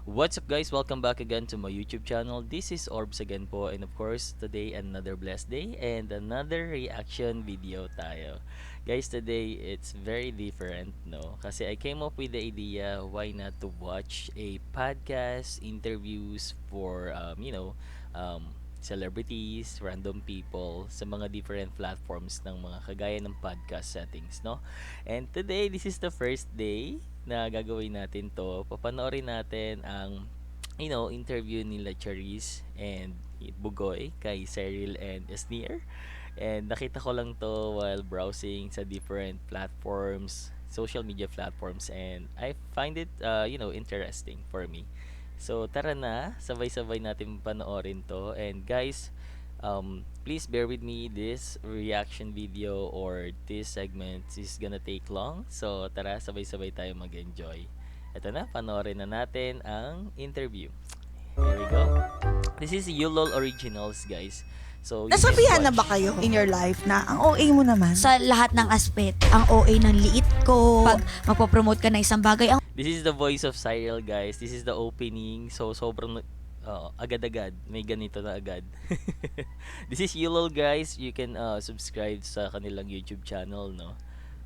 What's up guys? Welcome back again to my YouTube channel. This is Orbs again po, and of course today another blessed day and another reaction video tayo. Guys, today it's very different, no? Kasi I came up with the idea why not to watch a podcast interviews for celebrities, random people sa mga different platforms ng mga kagaya ng podcast settings, no? And today this is the first day na gagawin natin to. Papanoorin natin ang interview nila Charisse and Bugoy kay Cyril and Esnier. And nakita ko lang to while browsing sa different platforms, social media platforms, and I find it interesting for me. So tara na, sabay-sabay natin panoorin to. And guys, please bear with me, this reaction video or this segment is gonna take long. So tara, sabay-sabay tayo mag-enjoy. Ito na, panoorin na natin ang interview. Here we go. This is Yulol Originals, guys. So Nasabihan na ba kayo in your life na ang OA mo naman? Sa lahat ng aspeto, ang OA ng liit ko, pag magpo-promote ka ng isang bagay, ang This is the voice of Cyril, guys. This is the opening. So sobrang agad-agad. May ganito na agad. This is Yulol, guys. You can subscribe sa kanilang YouTube channel, no?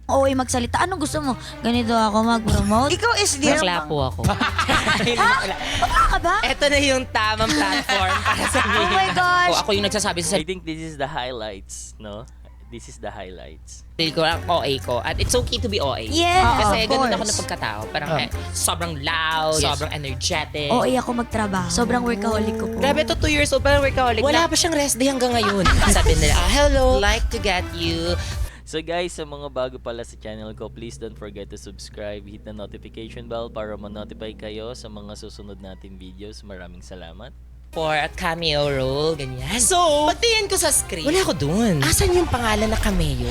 OA magsalita. Anong gusto mo? Ganito ako mag-promote? Ikaw is dear. Bakla po ako. Bakla ka ba? Ito na yung tamang platform para sabihin. Oh my gosh! Ako yung nagsasabi sa I think this is the highlights, no? This is the highlights. sarili ko, ang OA ko. At it's okay to be OA. Yes! Kasi of ganun ako course. na pagkatao. Parang sobrang loud, sobrang energetic. OA ako magtrabaho. Sobrang workaholic ko po. Grabe to, 2 years old, parang workaholic. Wala pa siyang rest day hanggang ngayon. Sabi nila, hello, like to get you. So guys, sa mga bago pala sa channel ko, please don't forget to subscribe, hit the notification bell para ma-notify kayo sa mga susunod nating videos. Maraming salamat. For a cameo role, ganyan. So, patingin ko sa screen. Wala ko dun. Asan yung pangalan na cameo?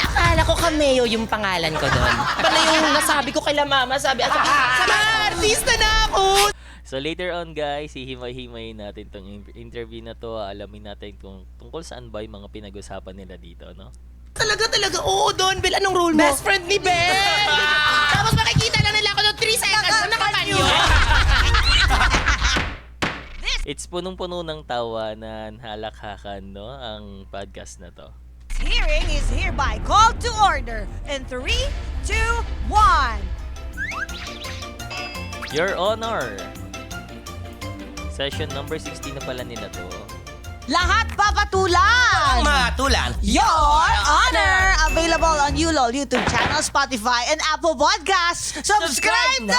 Akala ko cameo yung pangalan ko dun. Pala yung nasabi ko kay la mama, sabi, artista na ako! So later on guys, hihimay-himayin natin tong interview na to. Alamin natin kung tungkol saan ba yung mga pinag-usapan nila dito, no? Talaga, oo, Don Bell, anong role mo? Best friend ni Bell! Tapos makikita lang nila ako ng 3 seconds na nakakanyo. It's punong-puno ng tawanan, halakhakan, no? Ang podcast na to. Hearing is hereby called to order in 3, 2, 1. Your Honor! Session number 16 na pala nila to. Lahat papatulan! Matulan! Your Honor! Available on Yulol YouTube channel, Spotify, and Apple Podcasts. Subscribe na!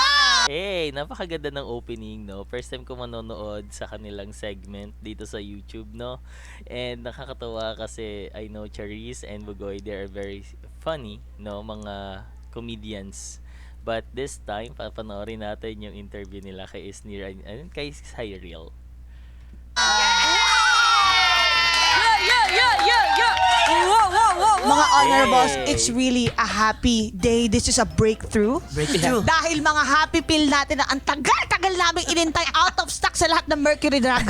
Hey, napakaganda ng opening, no? First time ko manonood sa kanilang segment dito sa YouTube, no? And nakakatawa kasi I know Charisse and Bugoy, they are very funny, no? Mga comedians. But this time, papanoorin natin yung interview nila kay Esnier and kay Cyril. Mga honorables, Yay! it's really a happy day. This is a breakthrough. Dahil mga happy pill natin na ang tagal-tagal namin inintay, out of stock sa lahat ng Mercury drug.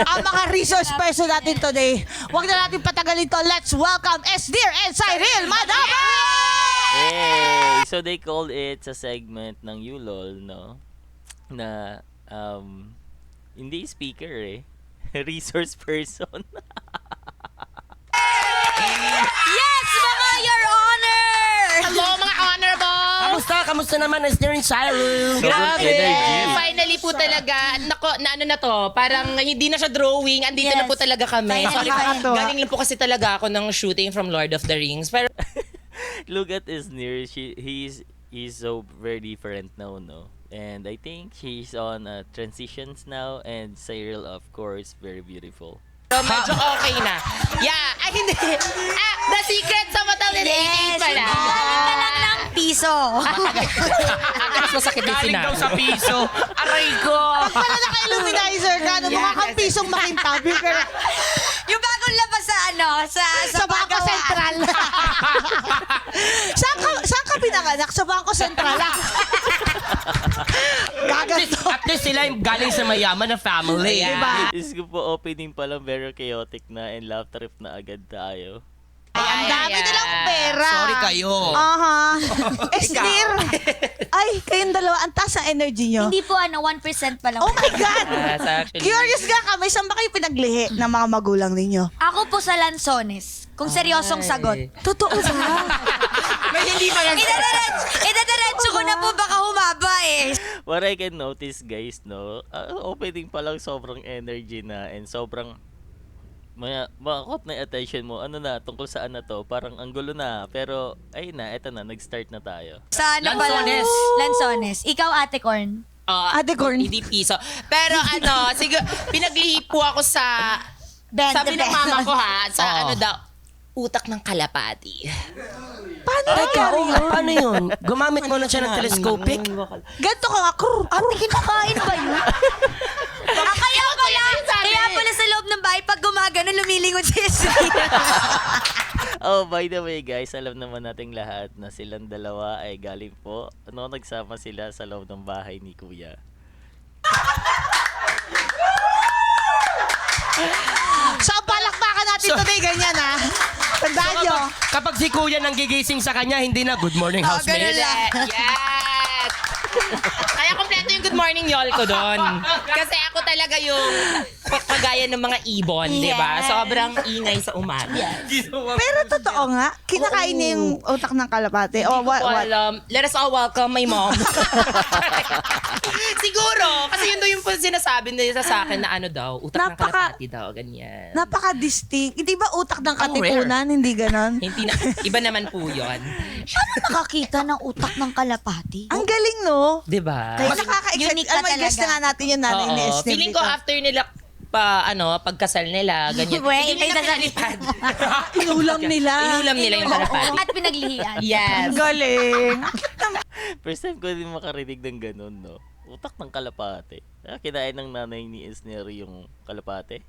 Ang mga resource person natin today. Huwag na natin patagalin to. Let's welcome Esnier and Cyril, madam! Hey! So they called it sa segment ng Yulol, no? Na hindi speaker eh. Resource person. Yes, mga Your Honor! Hello, mga honorable! Kamusta naman as near in Cyril? Sobrang Grabe! energy. Finally po talaga, nako, na ano na to, parang hindi na siya drawing, andito Yes. na po talaga kami. Finally, Sorry, nakakatuwa. galing lang po kasi talaga ako ng shooting from Lord of the Rings. Pero Look at Esnier. He's so very different now, no? And I think she's on transitions now, and Cyril, of course, very beautiful. medyo okay na. Yeah, ay hindi. The secret sa mata ni Yes! pala. Galing ka lang ng piso. Mas masakit yung Galing daw sinabi. sa piso. Aray ko! Para naka-illuminizer ka, no? Mukha kang pisong makintabi ka. Yung bagong labas sa Sa Bangko Sentral. saan ka pinanganak? Sa Bangko Sentral. At least sila yung galing sa mayaman na family. Yeah. Diba? Is ko po opening pa lang very chaotic na and laugh trip na agad tayo. Ang dami nilang pera. Sorry kayo. Aha. Esnir. Ay, kayong dalawa, ang taas ang energy nyo. Hindi po 1% pa lang. Oh my God! Yes, actually. Curious nga kami, saan ba kayo pinaglihi ng mga magulang ninyo? Ako po sa Lanzones. Kung seryosong sagot. Totoo ba? May hindi pa Idadiretso ko na po baka humaba eh. What I can notice guys, no, opening pa lang sobrang energy na and sobrang makakot na yung attention mo. Ano na, tungkol saan na to? Parang ang gulo na. Pero, ayun na, eto na, nag-start na tayo. Sa ano pala? Lanzones. Lanzones. Ikaw, Ate Corn. Ate Corn. Hindi piso. Pero ano, siguro, pinaglihi po ako sa, Ben, sabi the ng Ben. mama ko ha, sa Oo. ano daw, utak ng kalapati. Paano Teka, nangyari yun? paano yun? Gumamit mo na siya ng telescopic? Ganto ka nga, krur. Kinakain ba yun? Kaya pala sa loob ng bahay, pag gumagano, lumilingon si Esri. Oh, by the way guys, alam naman nating lahat na silang dalawa ay galing po. Nagsama sila sa loob ng bahay ni Kuya. So, ang palakpakan natin today, ganyan ha. Tandaan nyo. Kapag si kuya nang gigising sa kanya, hindi na good morning housemate. Yes! Kaya kompleto yung good morning yol ko doon. Kasi ako talaga yung kagaya ng mga ibon, di ba? Yes. Sobrang ingay sa umaga. Pero totoo nga, kinakain niya yung utak ng kalapate. Oh, what? Let us all welcome my mom. Siguro, kasi yun daw yung sinasabi nila sa akin na ano daw, utak ng kalapati daw, ganyan. Napaka-distinct. Hindi ba utak ng katipunan? Hindi ganon? Hindi na, iba naman po yun. Nakakita ng utak ng kalapati. Ang galing, no? Di ba? Mas nakaka-excite. unique ka Alam mo, guest talaga. na nga natin yung nanay ni Oo. Esnir Feeling ko dito. after nila pagkasal nila, ganyan. Well, Hindi may nila sasalipad. Inulam nila. Inulam nila yung kalapati. At pinaglihian. Yes. Ang galing. First time ko din makarinig ng ganun, no? Utak ng kalapate. Kinain ng nanay ni Esner yung kalapate.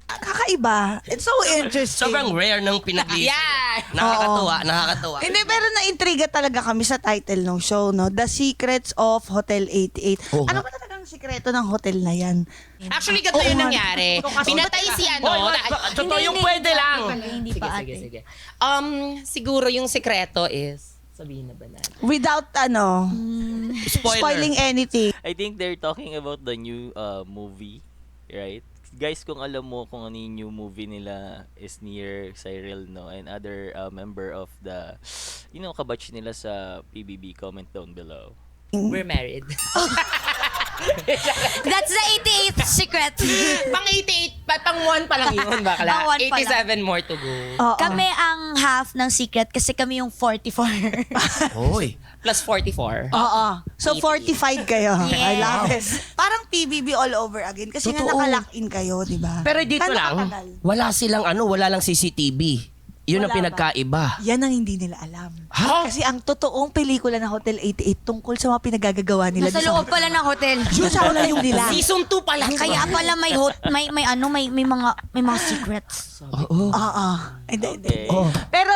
Kakaiba. It's so interesting. Sobrang rare ng pinaglihi. Yeah. Nakakatuwa. Hindi, pero na-intriga talaga kami sa title ng show, no? The Secrets of Hotel 88. Oo Ano nga. ba talagang sikreto ng hotel na yan? Actually, ganito yung nangyari. Pinatay si ano. Totoo yung pwede lang. Hindi Sige, pa sige, ate. sige. Siguro yung sekreto is, sabihin na ba natin? Without, Spoiler. spoiling anything. I think they're talking about the new movie, right? Guys, kung alam mo kung ano yung new movie nila is near Cyril, no? And other member of the, kabatch nila sa PBB, comment down below. We're married. That's the 88th secret. Pang 88, pang 1 pa lang yun, bakla. Pang 1 pa lang. 87 more to go. Oo. Kami ang half ng secret kasi kami yung 44. Hoy. Plus 44. Oo. So, 45 kayo. I Yes. love it. Parang PBB all over again. Kasi nga Totoo. nakalock-in kayo, di ba? Pero dito Paano lang, katagal? wala lang CCTV. Yun ang Wala pinagkaiba. Yan ang hindi nila alam. Ha? Kasi ang totoong pelikula ng Hotel 88 tungkol sa mga pinagagagawa nila. Nasa loob pala ng hotel. Yun sa hotel nila. Season 2 pa lang. Kaya pala may mga secrets. Oo. Oo. Hindi. Okay. Oh. Pero,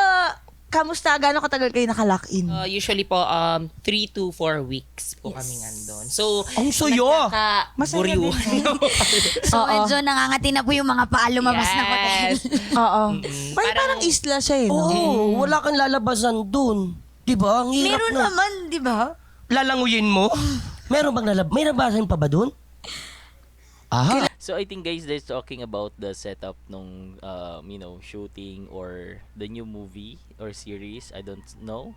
kamusta? Gano'ng katagal kayo nakalock-in? Usually po, 3 to 4 weeks po kami nandun. So, Ang suyo. Masaya din. So Oo. medyo nangangati na po yung mga paa lumabas ng hotel. Oo. Parang- Parang isla siya eh, no? Oo, wala kang lalabasan dun. Di ba? Ang hirap Meron na. naman, di ba? Lalanguyin mo? Meron bang may nabasan pa ba dun? Ah, So I think guys, they're talking about the setup nung shooting or the new movie or series. I don't know.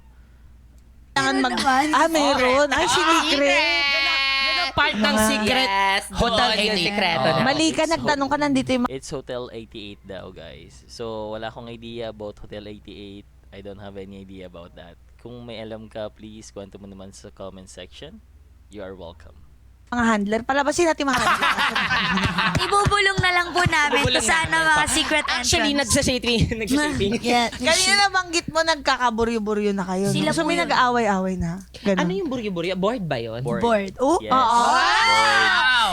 Kailangan naman. meron. Ay, sinikret. part ng secret. Yes, Hotel doon yung 88. sikreto Oh. na. Mali ka, nagtanong ka nandito yung It's Hotel 88 daw guys. So wala akong idea about Hotel 88. I don't have any idea about that. Kung may alam ka, please kwento mo naman sa comment section. You are welcome. mga handler. Palabasin natin mga handler. Ibubulong na lang po namin kung Bubulong saan ang namin. mga secret entrance. Actually, nagsashaping. Yeah. Kanina nabanggit mo, nagkakaburyo-buryo na kayo. Sila So po may yun. nag-aaway-away na. Ganun. Ano yung buryo-buryo? Board ba yun? Board. Oh, Yes. oo.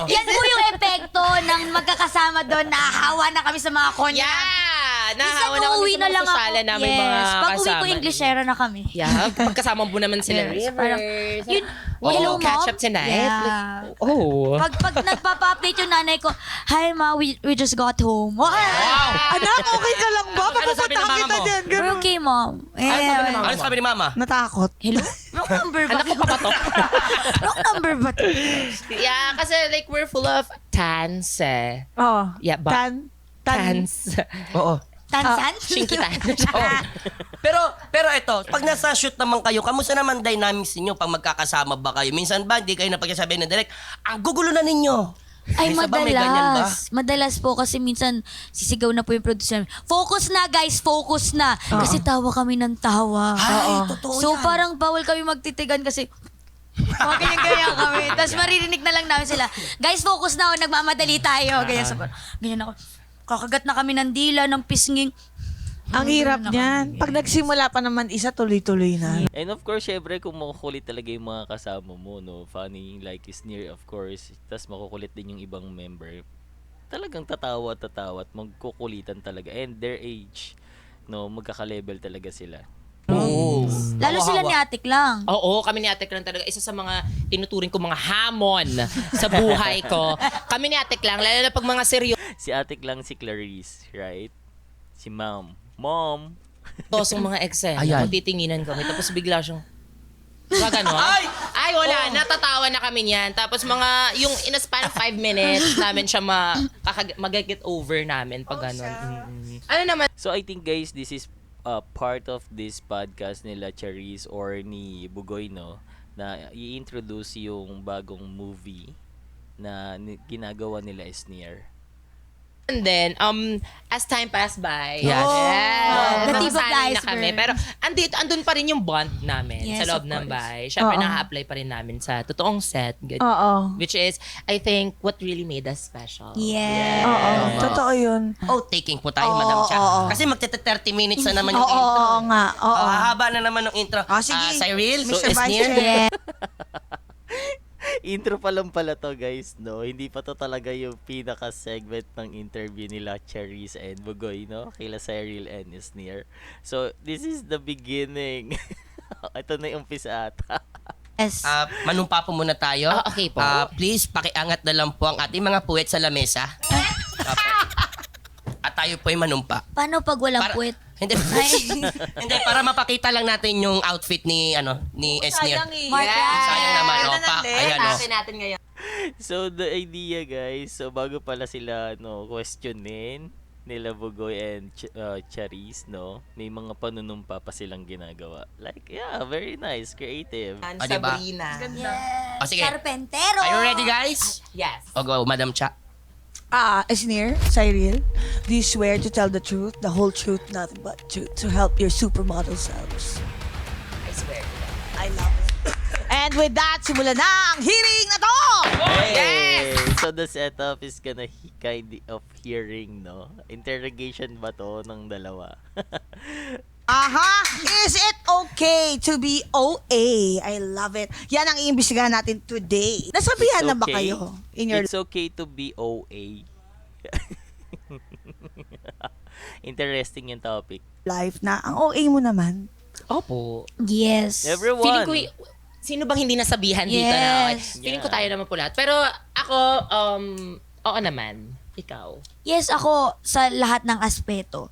Yan po yung epekto ng magkakasama doon na hawa na kami sa mga konya. Yeah! nahahawa Minsan na kami uuwi sa na mga lang ako. sosyala namin mga Yes. Pag uwi ko, kasama. Englishera na kami. Yeah, pagkasama mo naman sila. Yes, Rivers. parang, yun, Oh, hello, catch Mom? up tonight. Yeah. Oh. Pag nagpapa-update yung nanay ko, hi ma, we just got home. Wow! Anak, okay ka lang ba? Ano sabi ng Papapunta mama kita mo? dyan. We're Ganun. okay, Mom. Ano sabi ni mama? Natakot. Hello? Wrong number ba? Anak ko pa ba to? Wrong number ba? Yeah, kasi like we're full of tans eh. Oo. Yeah, but tans. Oo. Tansan? Shinkitan. Pero ito, pag nasa shoot naman kayo, kamusta naman dynamics ninyo pag magkakasama ba kayo? Minsan ba, di kayo napagsasabi na direct, ang gugulo na ninyo. Ay, Minsan ba may ganyan ba? Madalas po kasi minsan sisigaw na po yung producer. Focus na guys, focus na. Kasi tawa kami ng tawa. Ay, totoo So yan. parang bawal kami magtitigan kasi ganyan kami. Tapos maririnig na lang namin sila, guys, focus na, nagmamadali tayo. Ganyan, so, ganyan ako. Kakagat na kami ng dila, ng pisnging. Ang hirap niyan. Pag nagsimula pa naman isa, tuloy-tuloy na. And of course, syempre, kung makukulit talaga yung mga kasama mo, no, funny, like is near, of course, tas makukulit din yung ibang member, talagang tatawa at magkukulitan talaga. And their age, no, magkaka-level talaga sila. Oo. Lalo sila ni Atik lang. Oo, kami ni Ate Lang talaga. Isa sa mga tinuturing ko mga hamon sa buhay ko. Kami ni Ate Lang, lalo na pag mga Si Atik lang si Clarice, right? Si Mom. seryosong mga eksena. Ayan. Titinginan kami. Tapos bigla siyang, gano'n? Ay, wala. Natatawa na kami niyan. Tapos yung in a span of 5 minutes, namin siya mag-get over namin pag gano'n. Ano naman? So I think guys, this is part of this podcast nila Charis or ni Bugoy, no, na i-introduce yung bagong movie na ginagawa nila is near. And then, as time passed by, Yes. The tip of the nasasanay na iceberg. kami. Pero andun pa rin yung bond namin Yes, sa loob of ng course. bahay. Siyempre, Oo. na-apply pa rin namin sa totoong set. Oo. Which is, I think, what really made us special. Yeah. Oo. Totoo yun. Oh, taking po tayo, Oo, Madam Cha. oo. Kasi magte-30 minutes na naman yung Oo, intro. oo nga. Oo. Oh, haba na naman ng intro. Sige. Cyril, Mr. Vice Esnir. Chair. Yeah. Intro pa lang pala to guys, no? Hindi pa to talaga yung pinaka-segment ng interview nila Charis and Bugoy, no? Kila Cyril and Isnir. So, this is the beginning. Ito na yung umpisa ata. Yes. Manumpa po muna tayo. Okay po. Please, pakiangat na lang po ang ating mga puwet sa lamesa. Apo. At tayo po ay manumpa. Paano pag walang puwet? Hindi. Ay. Hindi, para mapakita lang natin yung outfit ni Esnir. Mark Sayang naman, ayan, natin ngayon. So, the idea guys, so bago pala sila, no, questionin nila Bugoy and Charis, no? May mga panunumpa pa silang ginagawa. Like, yeah, very nice, creative. Ah, diba? Sabrina. O sige, Carpentero. are you ready guys? Yes. O go, Madam Cha. Esnir, Cyril, do you swear to tell the truth, the whole truth, nothing but truth, to help your supermodel selves? I swear. I love it. And with that, simulan na ang hearing na to! Hey! So, the setup is gonna kind of hearing, no? Interrogation ba to ng dalawa? Aha! Is it okay to be OA? I love it. Yan ang iimbestigahan natin today. Nasabihan na ba okay. kayo in your It's okay to be OA. Interesting yung topic. life na ang OA mo naman? Opo. Yes. Everyone. Feeling ko, sino bang hindi nasabihan dito na? Yes. Feeling ko tayo naman po lahat. Pero ako, oo naman. Ikaw. Yes, ako sa lahat ng aspeto.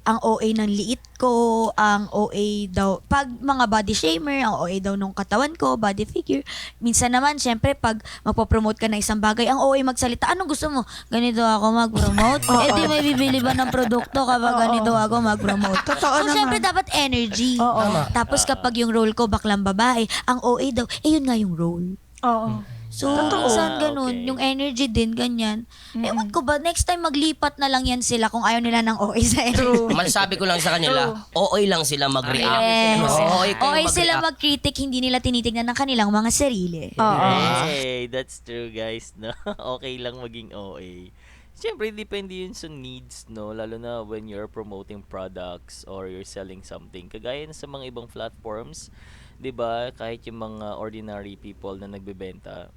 Ang OA ng liit ko, ang OA daw, pag mga body shamer, ang OA daw nung katawan ko, body figure. Minsan naman, syempre, pag magpo-promote ka ng isang bagay, ang OA magsalita, anong gusto mo? Ganito ako mag-promote? Eh di may bibili ba ng produkto kapag ganito ako mag-promote? Totoo So, naman. syempre, dapat energy. Oo. Tapos kapag yung role ko, baklang babae, ang OA daw, eh yun nga yung role. Oo. So, Totoo. minsan ganun, Okay. yung energy din, ganyan. Ewan ko ba, next time maglipat na lang yan sila kung ayaw nila ng OA sa energy. Masasabi ko lang sa kanila, OA lang sila mag-react. Yes. OA kayo OA sila mag-react. mag-critic, hindi nila tinitignan ng kanilang mga sarili. Oo. Hey, that's true guys, no? Okay lang maging OA. Siyempre, depende yun sa needs, no? Lalo na when you're promoting products or you're selling something. Kagaya na sa mga ibang platforms, 'di ba? Kahit yung mga ordinary people na nagbebenta,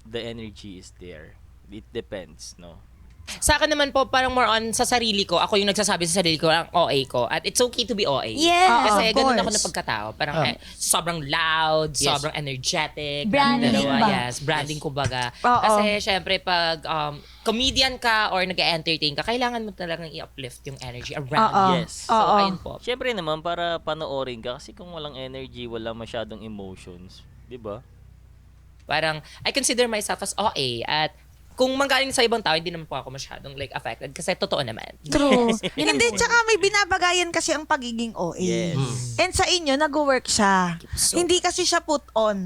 the energy is there. It depends, no? Sa akin naman po, parang more on sa sarili ko. Ako yung nagsasabi sa sarili ko, ang OA ko. At it's okay to be OA. Yes, Kasi of ganun ako course. na pagkatao. Parang sobrang loud, Yes. sobrang energetic. Branding dalawa, ba? Yes, branding kumbaga. Oo. Kasi syempre pag comedian ka or nag-entertain ka, kailangan mo talagang i-uplift yung energy around Oo. you. Yes. So, Oo. ayun po. Siyempre naman, para panoorin ka. Kasi kung walang energy, walang masyadong emotions. Di ba? Parang, I consider myself as OA at kung manggaling sa ibang tao, hindi naman po ako masyadong like affected kasi totoo naman. True. Yun ang Hindi, point. tsaka may binabagayan kasi ang pagiging OA. Yes. And sa inyo, nag-work siya. Hindi kasi siya put on.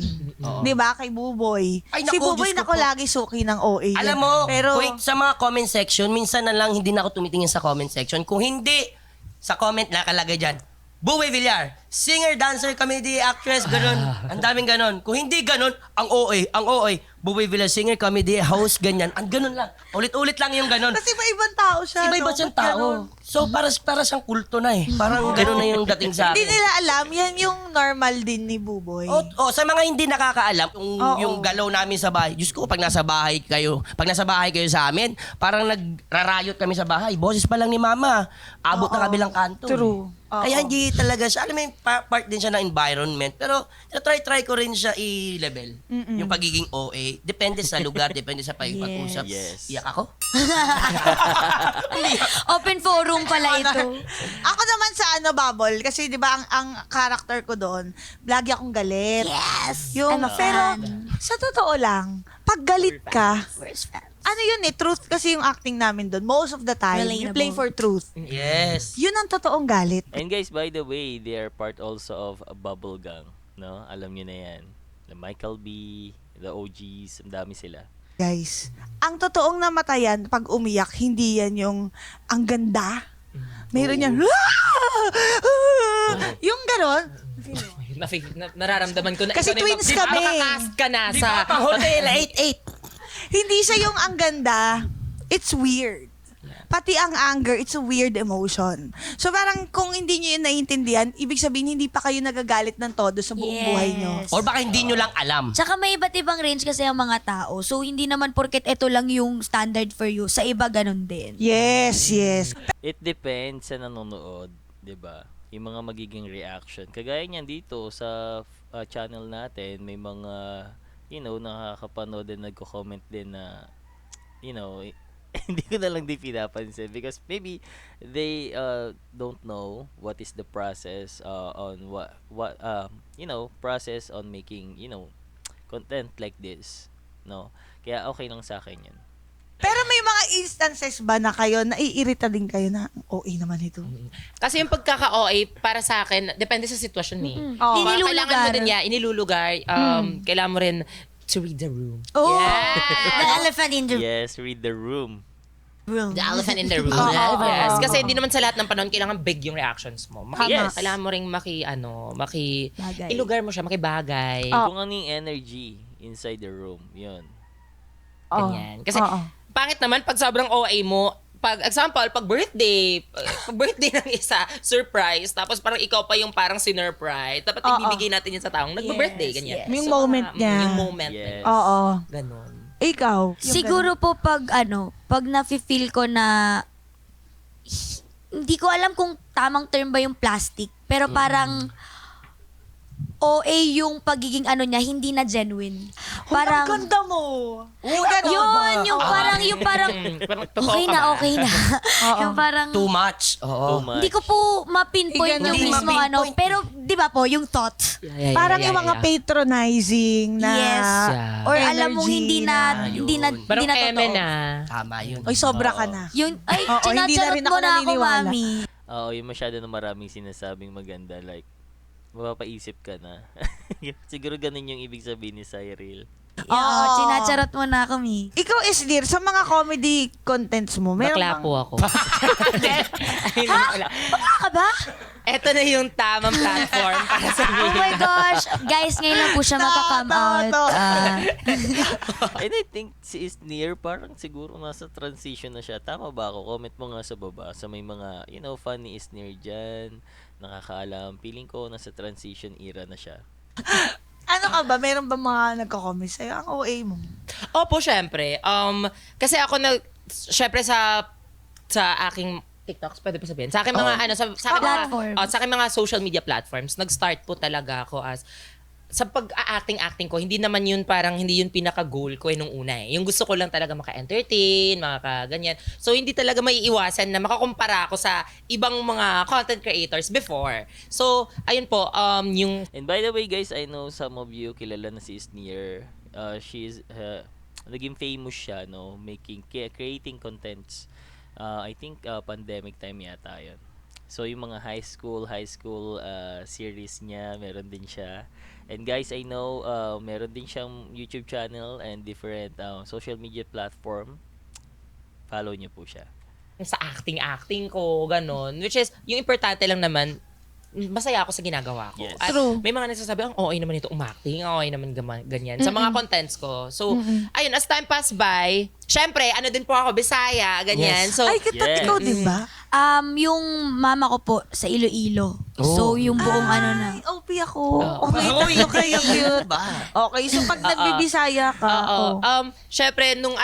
Di ba? Kay Buboy. Ay, Si naku, Buboy Diyos ko nako po. lagi suki ng OA. Alam yan. mo, Pero, wait, sa mga comment section, minsan na lang hindi na ako tumitingin sa comment section. Kung hindi, sa comment nakalagay dyan, Buboy Villar, singer, dancer, comedy, actress, ganun. Ang daming ganun. Kung hindi ganun, ang OA. Buboy Villar, singer, comedy, host, ganyan. Ang ganun lang. Ulit-ulit lang yung ganun. kasi iba-ibang tao siya. Iba-iba no? siyang Ba't tao. ganun? So, para siyang kulto na eh. Parang ganun na yung dating sa Hindi akin. nila alam, yan yung normal din ni Buboy. Sa mga hindi nakakaalam, Oo. yung galaw namin sa bahay, Diyos ko, pag nasa bahay kayo sa amin, parang nagrarayot kami sa bahay. Boses pa lang ni Mama, abot na kabilang kanto. True. Oo. Kaya hindi talaga siya, alam mo yung part din siya ng environment, pero try ko rin siya i-level. Yung pagiging OA. Depende sa lugar, depende sa pag-usap. Yes. Iyak ako? Open forum pala ito. Ako naman sa Bubble, kasi 'di ba ang character ko doon, lagi akong galit. Yes! Yung I'm a pero fan. sa totoo lang, pag galit ka, First fan. ano yun truth kasi yung acting namin doon. Most of the time, you Relatable. play for truth. Yes. Yun ang totoong galit. And guys, by the way, they are part also of a Bubble Gang. No? Alam nyo na yan. The Michael B., the OGs, ang dami sila. Guys, ang totoong namatayan pag umiyak, hindi yan yung ang ganda. Meron yan, yung ganon. Nararamdaman ko na. Kasi ikaw na yung twins kami. Makakast ka na Di sa... ba, pang hotel, 8-8. Hindi siya yung ang ganda. It's weird. Pati ang anger, it's a weird emotion. So parang kung hindi nyo yun naiintindihan, ibig sabihin hindi pa kayo nagagalit ng todo sa buong buhay nyo. Yes. Or baka hindi nyo lang alam. Tsaka may iba't ibang range kasi ang mga tao. So, hindi naman porket ito lang yung standard for you. Sa iba, ganun din. Yes, yes. It depends sa nanonood, 'di ba? Yung mga magiging reaction. Kagaya niyan dito sa channel natin, may mga nakakapanood din, nagko-comment din na hindi ko na lang din pinapansin because maybe they don't know what is the process on what process on making content like this, no? Kaya okay lang sa akin 'yun. Pero may mga instances ba na kayo, naiirita din kayo na, OA naman ito? Kasi yung pagkaka-OA, para sa akin, depende sa sitwasyon eh. Oo. Kailangan mo din inilulugar. Kailangan mo rin to read the room. Oh. The elephant in the Yes, read the room. room. The elephant in the room. Oo. Yes. Kasi hindi naman sa lahat ng panahon kailangan big yung reactions mo. Yes. Kailangan mo ring Bagay. ilugar mo siya, makibagay. Kung ano yung energy inside the room, 'yun. Ganyan. Kasi Oo. pangit naman pag sobrang OA mo, pag birthday ng isa, surprise, tapos parang ikaw pa yung parang sinurprise. Dapat Oo. ibibigay natin yun sa taong nagbe-birthday, Yes, ganyan. yes. Yung moment niya. Yung moment. Yes. Oo. Ganon. Ikaw? yung Siguro po pag nafe-feel ko na hindi ko alam kung tamang term ba yung plastic, pero parang OA yung pagiging niya, hindi na genuine. ganun. Parang Ang ganda mo. yung parang Parang totoo okay ka na, ba? okay na. yung parang Too much. Oo. Too much. hindi ko po ma-pinpoint Hindi yung mismo ma-pinpoint. pero 'di ba po, yung thought. Parang yung mga patronizing na Yes. Yeah. Or alam mong energy hindi na Ayun. Parang totoo. eme na. Tama yun. Oy, sobra ka na. Yung ay Oo, hindi na sinacharot rin mo ako na ako, naniniwala. mami. Oo, yung masyado na maraming sinasabing maganda, like, mapapaisip ka na. Siguro ganun yung ibig sabihin ni Cyril. Oo, sinacharot mo na ako, mi. Ikaw, Isdir, sa mga comedy contents mo, meron Bakla bang- po ako. Ayun na pala. Bakla ka ba? Ito na yung tamang platform para Oh sabihin. my gosh. Guys, ngayon lang po siya magka-come out. And I think si Isnir, parang siguro nasa transition na siya. Tama ba ako? Comment mo nga sa baba. Sa may mga, funny Isnir dyan. Nakakaalam. Feeling ko nasa transition era na siya. Ano ka ba? Meron ba mga nagko-comment sa'yo? Ang OA mo. Opo, syempre. Kasi ako syempre sa aking TikToks, pwede pa sabihin. Sa aking mga sa aking Platform. sa aking mga social media platforms, nag-start po talaga ako as sa pag-acting ko, hindi yun pinaka-goal ko nung una eh. Yung gusto ko lang talaga maka-entertain, ganyan. So, hindi talaga maiiwasan na makakumpara ako sa ibang mga content creators before. So, ayun po, yung And by the way guys, I know some of you kilala na si Sneer. She's naging famous siya, no, creating contents. I think pandemic time yata 'yon. So yung mga high school series niya, meron din siya. And guys, I know meron din siyang YouTube channel and different social media platform. Follow niyo po siya. sa acting ko, ganon. Which is, yung importante lang naman, masaya ako sa ginagawa ko. Yes. At True. may mga nagsasabi, ang okay naman ito umacting, ang okay naman ganyan. Sa mga contents ko. So, ayun, as time pass by, syempre, ano din po ako, Bisaya, ganyan. Yes. So, Ay, kita Yes. ikaw, di ba? Yung mama ko po sa Iloilo. So, yung buong na. Ay, OP ako. Okay, Uy, okay, cute. Okay, so pag nagbibisaya ka, syempre, yung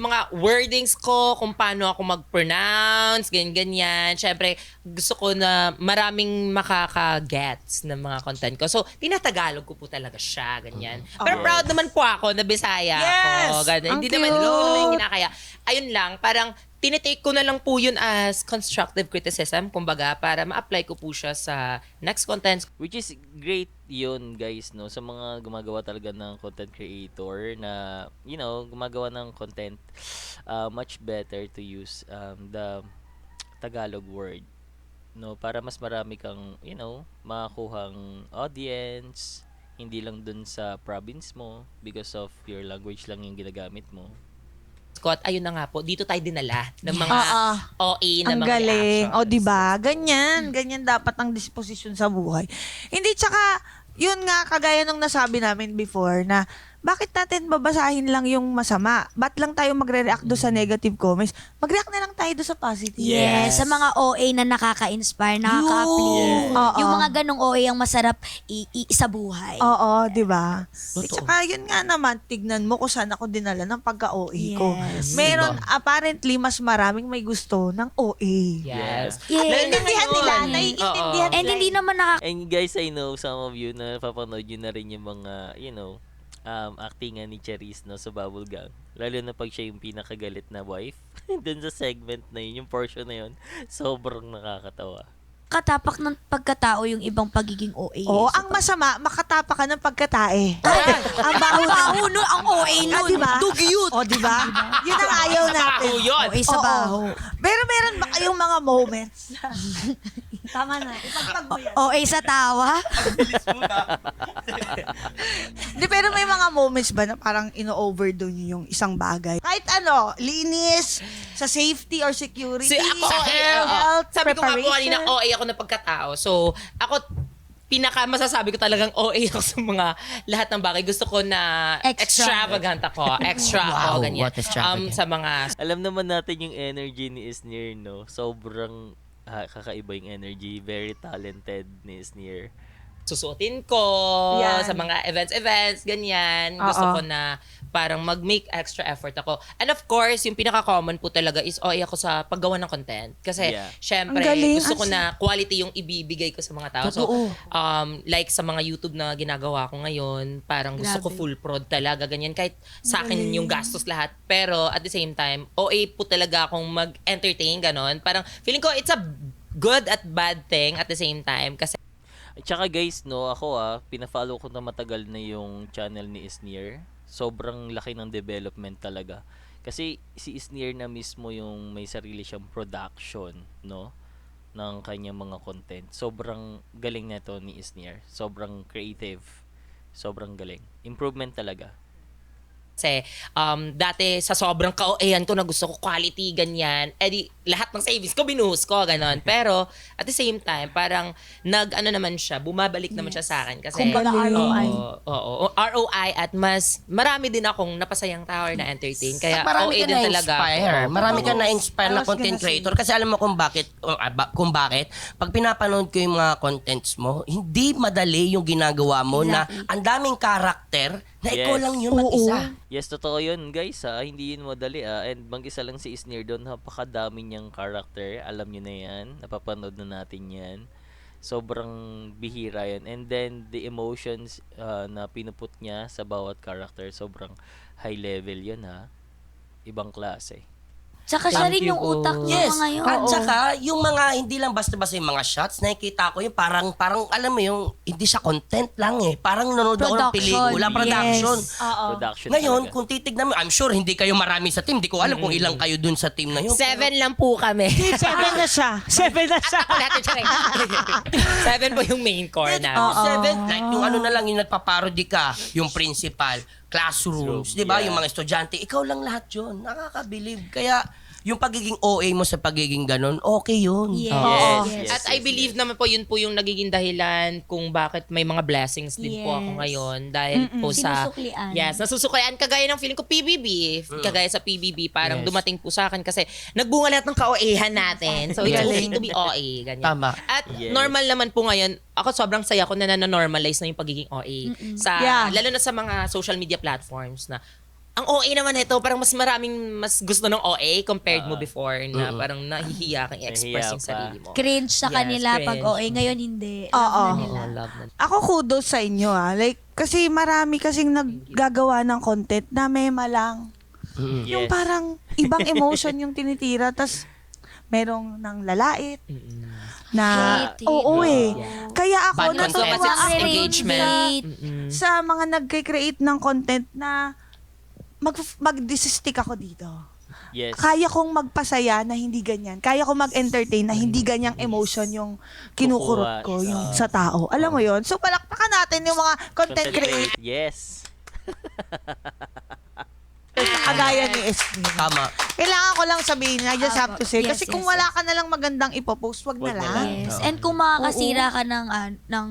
mga wordings ko, kung paano ako mag-pronounce, ganyan. Syempre, gusto ko na maraming makaka-gets ng mga content ko. So, tinatagalog ko po talaga siya, ganyan. Pero proud naman po ako na Bisaya Yes! ako. Ganyan. Ang Hindi naman, cute! hindi naman yung kinakaya. Ayun lang, parang tinitake ko na lang po yun as constructive criticism, kumbaga, para ma-apply ko po siya sa next contents. Which is great yun, guys, no? Sa mga gumagawa talaga ng content creator na, gumagawa ng content, much better to use the Tagalog word, no? Para mas marami kang, makakuhang audience, hindi lang dun sa province mo because of your language lang yung ginagamit mo. Scott, ayun na nga po, dito tayo dinala ng mga OA na ang mga galing. reactions. O, di ba? Ganyan dapat ang disposisyon sa buhay. Hindi, tsaka, yun nga, kagaya nung nasabi namin before, na bakit natin babasahin lang yung masama? Ba't lang tayo magre-react doon sa negative comments? Mag-react na lang tayo doon sa positive. Yes, sa mga OA na nakaka-inspire, nakaka-uplift. Oo. Yung mga ganong OA ang masarap sa buhay. Oo, di ba? Totoo. Tsaka yun nga naman, tignan mo kung saan ako dinala ng pagka-OA ko. Yes. Meron, apparently, mas maraming may gusto ng OA. Yes. Yes. Naiintindihan nila, Ngayon. naiintindihan And nila. hindi naman And guys, I know some of you na papanood yun na rin yung mga, actingan ni Charis, no, sa Bubble Gang. Lalo na pag siya yung pinakagalit na wife. Dun sa segment na yun, yung portion na yun, sobrang nakakatawa. katapak ng pagkatao yung ibang pagiging OA. Oo, ang masama, makatapa ka ng pagkatae. ang baho nun, ang OA nun. diba? Dugyot. O, diba? Yun ang ayaw natin. Baho yun. OA sa Oo. baho. Pero meron ba kayong mga moments? Tama na. Ipagpag mo yan. OA sa tawa. Di, pero may mga moments ba na parang ino-overdo nyo yung isang bagay? Kahit linis, sa safety or security, Ako, health, sabi ko nga po preparation. kanina, OA ako na pagkatao. So, ako, masasabi ko talagang OA ako sa mga lahat ng bagay. Gusto ko na extravagant ako. Extra ako, Wow, ganyan. what extravagant. Sa mga Alam naman natin yung energy ni Isnir, no? Sobrang kakaiba yung energy. Very talented ni Isnir. susuotin ko, Yan. sa mga events, ganyan. Gusto ko na parang mag-make extra effort ako. And of course, yung pinaka-common po talaga is OA ako sa paggawa ng content. Kasi, Yeah. syempre, Ang galing. gusto ko na quality yung ibibigay ko sa mga tao. Totoo. So, like sa mga YouTube na ginagawa ko ngayon, parang gusto ko full prod talaga, ganyan. Kahit sa akin yung gastos lahat. Pero, at the same time, OA po talaga akong mag-entertain, ganon. Parang, feeling ko, it's a good at bad thing at the same time. Kasi, At saka guys, no, ako pina-follow ko na matagal na yung channel ni Isnir. Sobrang laki ng development talaga. Kasi si Isnir na mismo yung may sarili siyang production, no, ng kanyang mga content. Sobrang galing na to ni Isnir. Sobrang creative. Sobrang galing. Improvement talaga. dati sa sobrang ka-OA-an ko na gusto ko quality, ganyan. Di, lahat ng savings ko, binuhos ko, ganon. Pero, at the same time, parang naman siya, bumabalik naman siya sa akin. Kasi, Kumbaga ROI. Oo, ROI at mas marami din akong napasayang tower na entertain. Kaya, Marami OA ka din talaga. na-inspire. Marami ka na-inspire I na was content gonna say. creator. Kasi alam mo kung bakit. Pag pinapanood ko yung mga contents mo, hindi madali yung ginagawa mo na ang daming karakter na ikaw Yes. lang yung mag-isa. Yes, totoo yun guys hindi yun madali and mag-isa lang si Isnir doon, napakadami niyang character, alam niyo na yan, napapanood na natin yan. Sobrang bihira yan, and then the emotions na pinuput niya sa bawat character, sobrang high level yun ibang klase. Tsaka siya rin Thank you yung po. utak ng Yes. mga yun. At saka, yung mga, hindi lang basta-basta yung mga shots, nakikita ko yung parang, alam mo yung, hindi siya content lang Parang nanonood ako ng Production, pelikula, production. yes. Oo. Production Ngayon, talaga. kung titignan mo, I'm sure hindi kayo marami sa team. Hindi ko alam kung ilang kayo dun sa team na yun. 7 lang po kami. 7 na siya. 7 na siya. Ako natin siya rin. 7 po yung main core Yes, namin. seven, like yung ano na lang, yung nagpaparody ka, yung principal, classrooms, di ba? Yeah. Yung mga estudyante, ikaw lang lahat yun. Nakakabilib. Kaya, yung pagiging OA mo sa pagiging ganun, okay yun. Yes. Yes, Yes. yes, At I yes, believe naman po yun po yung nagiging dahilan kung bakit may mga blessings din po ako Yes. ngayon dahil po sa Sinusuklian. Yes, nasusuklian kagaya ng feeling ko PBB. Kagaya sa PBB parang Yes. dumating po sa akin kasi nagbunga lahat ng ka-OA-han natin. So it's okay Galing. to be OA ganyan. Tama. At Yes. normal naman po ngayon, ako sobrang saya ko na na-normalize na yung pagiging OA sa Yeah. lalo na sa mga social media platforms na ang OA naman ito, parang mas gusto ng OA compared mo before na parang nahihiya kang i-express Nahihiya yung pa. sarili mo. Cringe sa Yes, kanila pag cringe. OA. Ngayon hindi. Oo. Alam na nila. Oh, love na. Ako kudos sa inyo Like, kasi marami kasing naggagawa ng content na mema lang. Yung Yes. parang ibang emotion yung tinitira. Tas merong ng lalait. Na, Hate, oo hate. Kaya ako, Bad content. natutuwa ako Engagement. sa mga nagkikreate ng content na mag-desistic ako dito. Yes. Kaya kong magpasaya na hindi ganyan. Kaya kong mag-entertain na hindi ganyang emotion yung kinukurot ko yung sa tao. Alam mo yon. So palakpakan natin yung mga content creators Yes. na kagaya ni SB. Tama. Kailangan ko lang sabihin, I just have to say. Yes, Kasi yes, kung wala ka na lang magandang ipopost, wag na Wag na lang. lang. Yes. And kung makakasira ka ng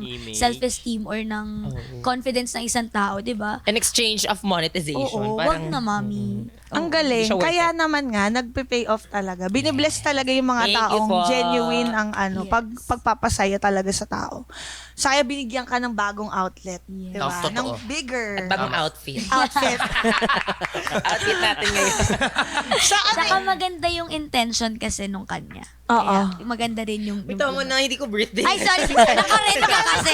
Image. self-esteem or ng confidence ng isang tao, di ba? An exchange of monetization. Oo, wag na, mami. Ang Hindi galing. siya worth Kaya naman nga, nagpe-pay off talaga. Binibless talaga yung mga Thank you taong po. genuine ang Yes. pagpapasaya talaga sa tao. So, kaya binigyan ka ng bagong outlet. Yes. Diba? Totoo. Ng bigger Bagong outfit. outfit. Outfit natin ngayon. Sa ano Saka maganda yung intention kasi nung kanya. Oo. Kaya maganda rin yung... Bitaw mo na, hindi ko birthday. Ay, sorry. Nakaret ka kasi.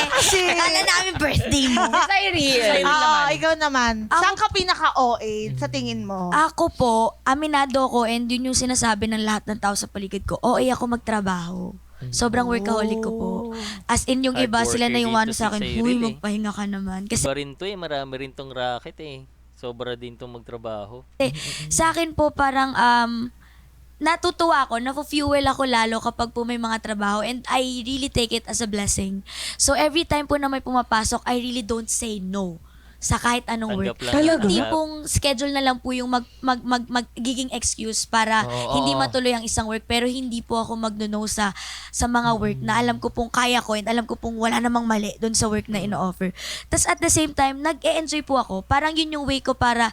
Kala namin birthday mo. Sa real. ikaw naman. Saan ka pinaka-OA sa tingin mo? Ako po, aminado ko and yun yung sinasabi ng lahat ng tao sa paligid ko. Ako magtrabaho. Sobrang workaholic ko po. As in yung Hard iba, sila na worker yung dito ano si sa akin, Cyril huy, eh." magpahinga ka naman. Kasi Iba rin to marami rin tong racket Sobra din tong magtrabaho. sa akin po parang natutuwa ako, nafu-fuel ako lalo kapag po may mga trabaho and I really take it as a blessing. So every time po na may pumapasok, I really don't say no sa kahit anong work. Tanggap lang. Hindi Tanggap. pong schedule na lang po yung magiging excuse para Oo. hindi matuloy ang isang work, pero hindi po ako magno-no sa mga work na alam ko pong kaya ko and alam ko pong wala namang mali doon sa work na ino-offer. Tapos at the same time, nag-e-enjoy po ako. Parang yun yung way ko para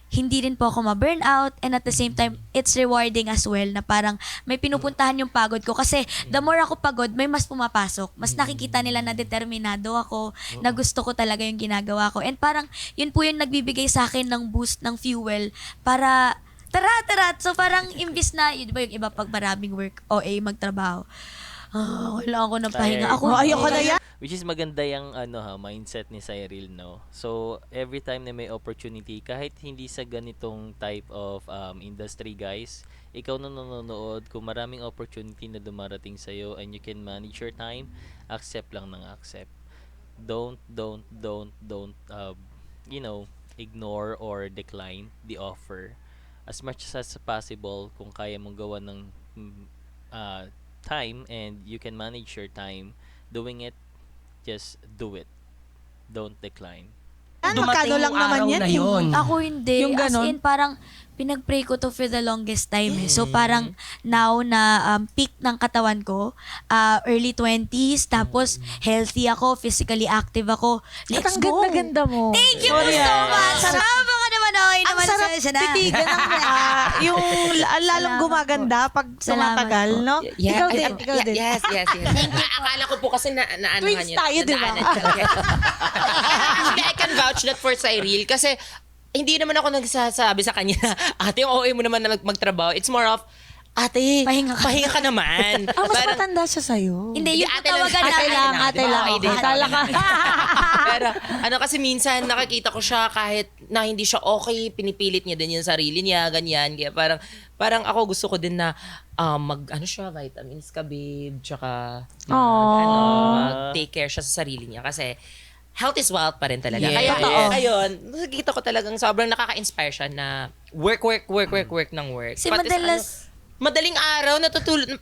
hindi rin po ako ma-burnout and at the same time, it's rewarding as well na parang may pinupuntahan yung pagod ko kasi the more ako pagod, may mas pumapasok. Mas nakikita nila na determinado ako, na gusto ko talaga yung ginagawa ko. And parang yun po yung nagbibigay sa akin ng boost, ng fuel para tara. So parang imbis na, yun ba yung iba pag maraming work, OA, magtrabaho. Kailangan ko ng pahinga. Tired. Ako, ayoko na yan. Which is maganda yung mindset ni Cyril, no? So, every time na may opportunity, kahit hindi sa ganitong type of industry, guys, ikaw na nanonood, kung maraming opportunity na dumarating sa'yo and you can manage your time, accept lang ng accept. Don't ignore or decline the offer. As much as possible, kung kaya mong gawa ng time and you can manage your time doing it, just do it. Don't decline. Magkano lang yung naman araw yan? na yun. Ako hindi. Yung As ganon? in, parang pinag-pray ko to for the longest time eh. So parang now na peak ng katawan ko, early 20s, tapos healthy ako, physically active ako. Let's Ang go! ganda-ganda mo. Thank you so much! Sarap ka naman, oy! Ang sarap titigan ng yung lalong gumaganda pag Salamat tumatagal, po. no? Ikaw din, ikaw din. Yes. Akala ko po kasi na ano Twins tayo, di ba? Actually, I can vouch that for Cyril kasi hindi naman ako nagsasabi sa kanya na, ate, yung OA mo naman na magtrabaho. It's more of, ate, Pahinga ka. naman. Mas Parang, matanda siya sa'yo. Hindi, yung ate lang. tawagan Ate namin. lang. Ate lang. Okay din. Akala ka. Pero kasi minsan nakakita ko siya kahit na hindi siya okay, pinipilit niya din yung sarili niya, ganyan. Kaya parang ako gusto ko din na siya, vitamins ka, babe, tsaka take care siya sa sarili niya. Kasi health is wealth pa rin talaga. Yes. Kaya Totoo. ayun, nakikita ko talagang sobrang nakaka-inspire siya na work ng work. Kasi Pati sa madaling araw,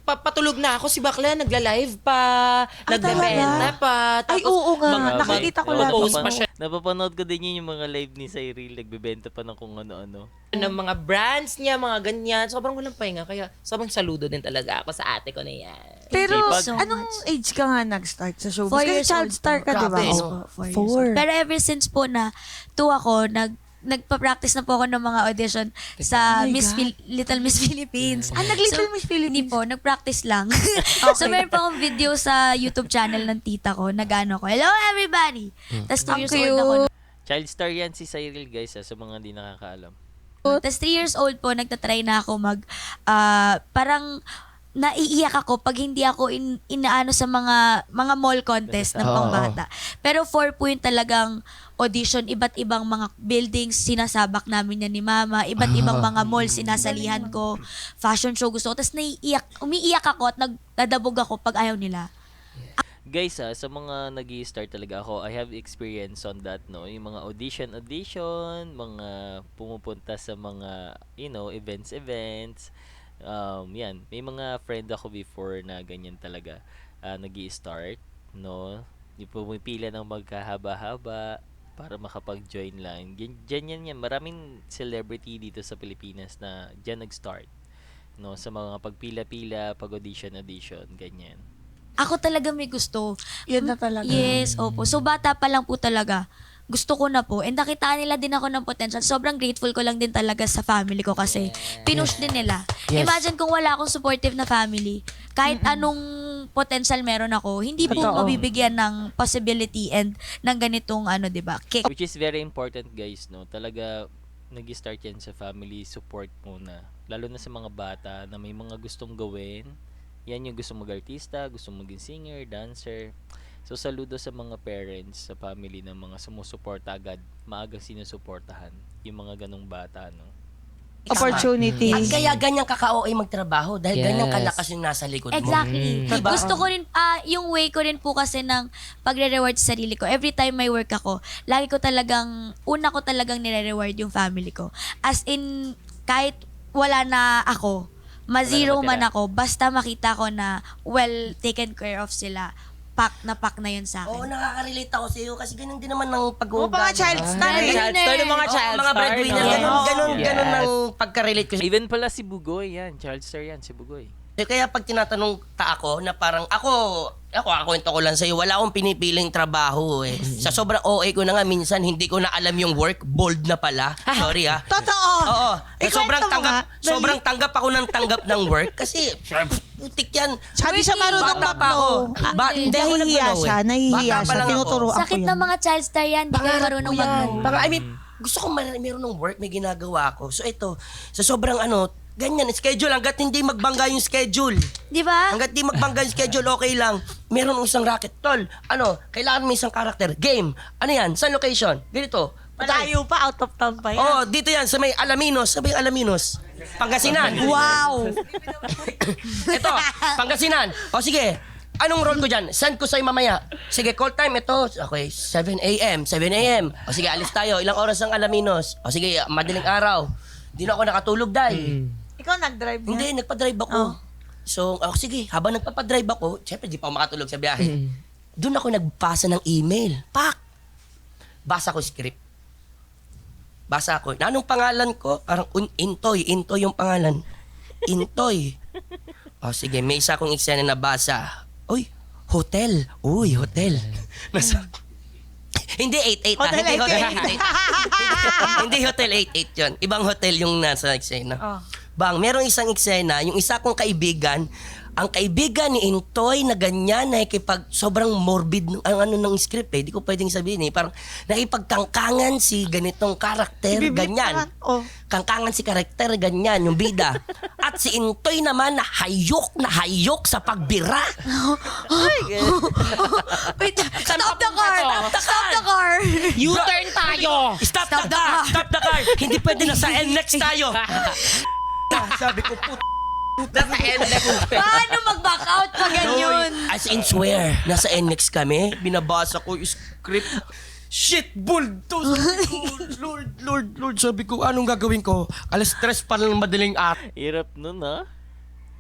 patulog na ako. Si Bakla, nagla-live pa, nagbebenta pa. Ay, oo nga. Nakikita ko lang. Post pa siya Napapanood ko din yun yung mga live ni Cyril, nagbebenta pa ng kung ano-ano. ng mga brands niya, mga ganyan. Sobrang walang pahinga. Kaya sobrang saludo din talaga ako sa ate ko na yan. Pero, Sipag. So anong age ka nga nag-start sa showbiz? 4 Kasi years child old star po. ka, di ba? Grabe, Oo. no? 4 years 4. old. Pero ever since po na 2 ako, nagpa-practice na po ako ng mga audition sa Oh my Little Miss Philippines. Nag-Little Miss Philippines? Hindi po, nag-practice lang. So meron pa akong video sa YouTube channel ng tita ko, nagano ko, hello everybody! Tapos 2 Ang years old ako. Child star yan si Cyril, guys, sa mga hindi nakakaalam. Tapos 3 years old po, nagtatry na ako parang naiiyak ako pag hindi ako inaano sa mga mall contest ng pangbata. Pero 4 po yung talagang audition, iba't ibang mga buildings, sinasabak namin yan ni mama, iba't ibang mga mall, sinasalihan ko, fashion show gusto ko. Tapos umiiyak ako at nagdadabog ako pag ayaw nila. Guys, sa mga nag-i-start talaga ako, I have experience on that, no? Yung mga audition, mga pumupunta sa mga, events. Yan. May mga friend ako before na ganyan talaga. Nag-i-start, no? Yung pumipila ng magkahaba-haba para makapag-join lang. Diyan yan. Maraming celebrity dito sa Pilipinas na diyan nag-start. No? Sa mga pagpila-pila, pag-audition, ganyan. Ako talaga may gusto. Yun na talaga. Yes, opo. So bata pa lang po talaga. Gusto ko na po. And nakitaan nila din ako ng potential. Sobrang grateful ko lang din talaga sa family ko kasi pinush din nila. Yes. Imagine kung wala akong supportive na family, kahit anong potential meron ako, hindi po Totoo. mabibigyan ng possibility and ng ganitong kick. Which is very important, guys, no? Talaga nag-start yan sa family support muna. Lalo na sa mga bata na may mga gustong gawin. Yan yung gusto mag-artista, gusto maging singer, dancer. So, saludo sa mga parents, sa family ng mga sumusuporta agad, maagang sinusuportahan yung mga ganong bata, no? Opportunity. At kaya ganyan ka-OA magtrabaho dahil Yes. ganyan kalakas yung nasa likod mo. Exactly. Diba? Gusto ko rin, yung way ko rin po kasi ng pagre-reward sa sarili ko. Every time may work ako, una ko talagang nire-reward yung family ko. As in, kahit wala na ako, ma-zero man matira. ako, basta makita ko na well taken care of sila. Pack na yun sa Oo, akin. nakaka-relate ako sa iyo kasi ganun din naman ng O, pag-uugali. mga child star eh. Child star, yung mga child mga star, breadwinner, no? ganun ang pagka-relate ko. Even pala si Bugoy, yan. Child star yan, si Bugoy. Kaya pag tinatanong ako na parang ako kwento ko lang sa'yo, wala akong pinipiling trabaho eh. Sa sobrang OA ko na nga, minsan hindi ko na alam yung work, bold na pala. Sorry ah. Totoo. Oo. Ikwento mo nga. Dali. Sobrang tanggap ako ng tanggap ng work kasi putik yan. Hindi siya marunong Bata pa ako. Hindi ako Nahihiya nag-galaw siya, eh. nahihiya Bata pa siya. lang ako. Tinuturoan ko Sakit yan. ng mga child star yan, di ka Pangarap marunong ko yan. mag- I mean, gusto ko meron ng work, may ginagawa ako. So ito, sa sobrang ganyan, schedule, hanggat hindi magbangga yung schedule. Di ba? Hanggat di magbangga yung schedule, okay lang. Meron isang racket. Tol, kailangan mo isang karakter. Game. Ano yan? Saan location? Ganito. Malayo pa, out of town pa yan. Oh, dito yan, sa may Alaminos. Sa may Alaminos. Pangasinan. Wow! Ito, Pangasinan. O sige, anong role ko dyan? Send ko sa'yo mamaya. Sige, call time ito. Okay, 7 a.m. O sige, alis tayo. Ilang oras ang Alaminos? O sige, madaling araw. Di na ako nakatulog dahil. Ikaw nag-drive niya? Hindi, nagpa-drive ako. So, sige, habang nagpapadrive ako, syempre di pa ako makatulog sa biyahe. Doon ako nagbasa ng email. Pak! Basa ko script. Basa ko. Na anong pangalan ko? Parang Intoy yung pangalan. Intoy. O sige, may isa akong eksena na basa. Uy, hotel. Nasa... Hindi 88 Hotel Hindi hotel 88. Hindi hotel 88 yun. Ibang hotel yung nasa eksena. Oh. Bang, merong isang eksena, yung isa kong kaibigan, ang kaibigan ni Intoy na ganyan, sobrang morbid ang ano ng script di ko pwedeng sabihin parang nakipagkangkangan si ganitong karakter, Ibiblit ganyan. naman. Oh. Kangkangan si karakter, ganyan, yung bida. At si Intoy naman na hayok sa pagbira. Wait, stop the car! Stop the car! U-turn tayo! Stop the car! Hindi pwede na sa NX tayo. Sabi ko, Nasa NX. Paano mag-back out pag ganyan? as in swear, nasa NX kami, binabasa ko yung script. Shit, bulto! Sabi ko, Lord, sabi ko, anong gagawin ko? Alas stress pa lang madaling Hirap nun ha.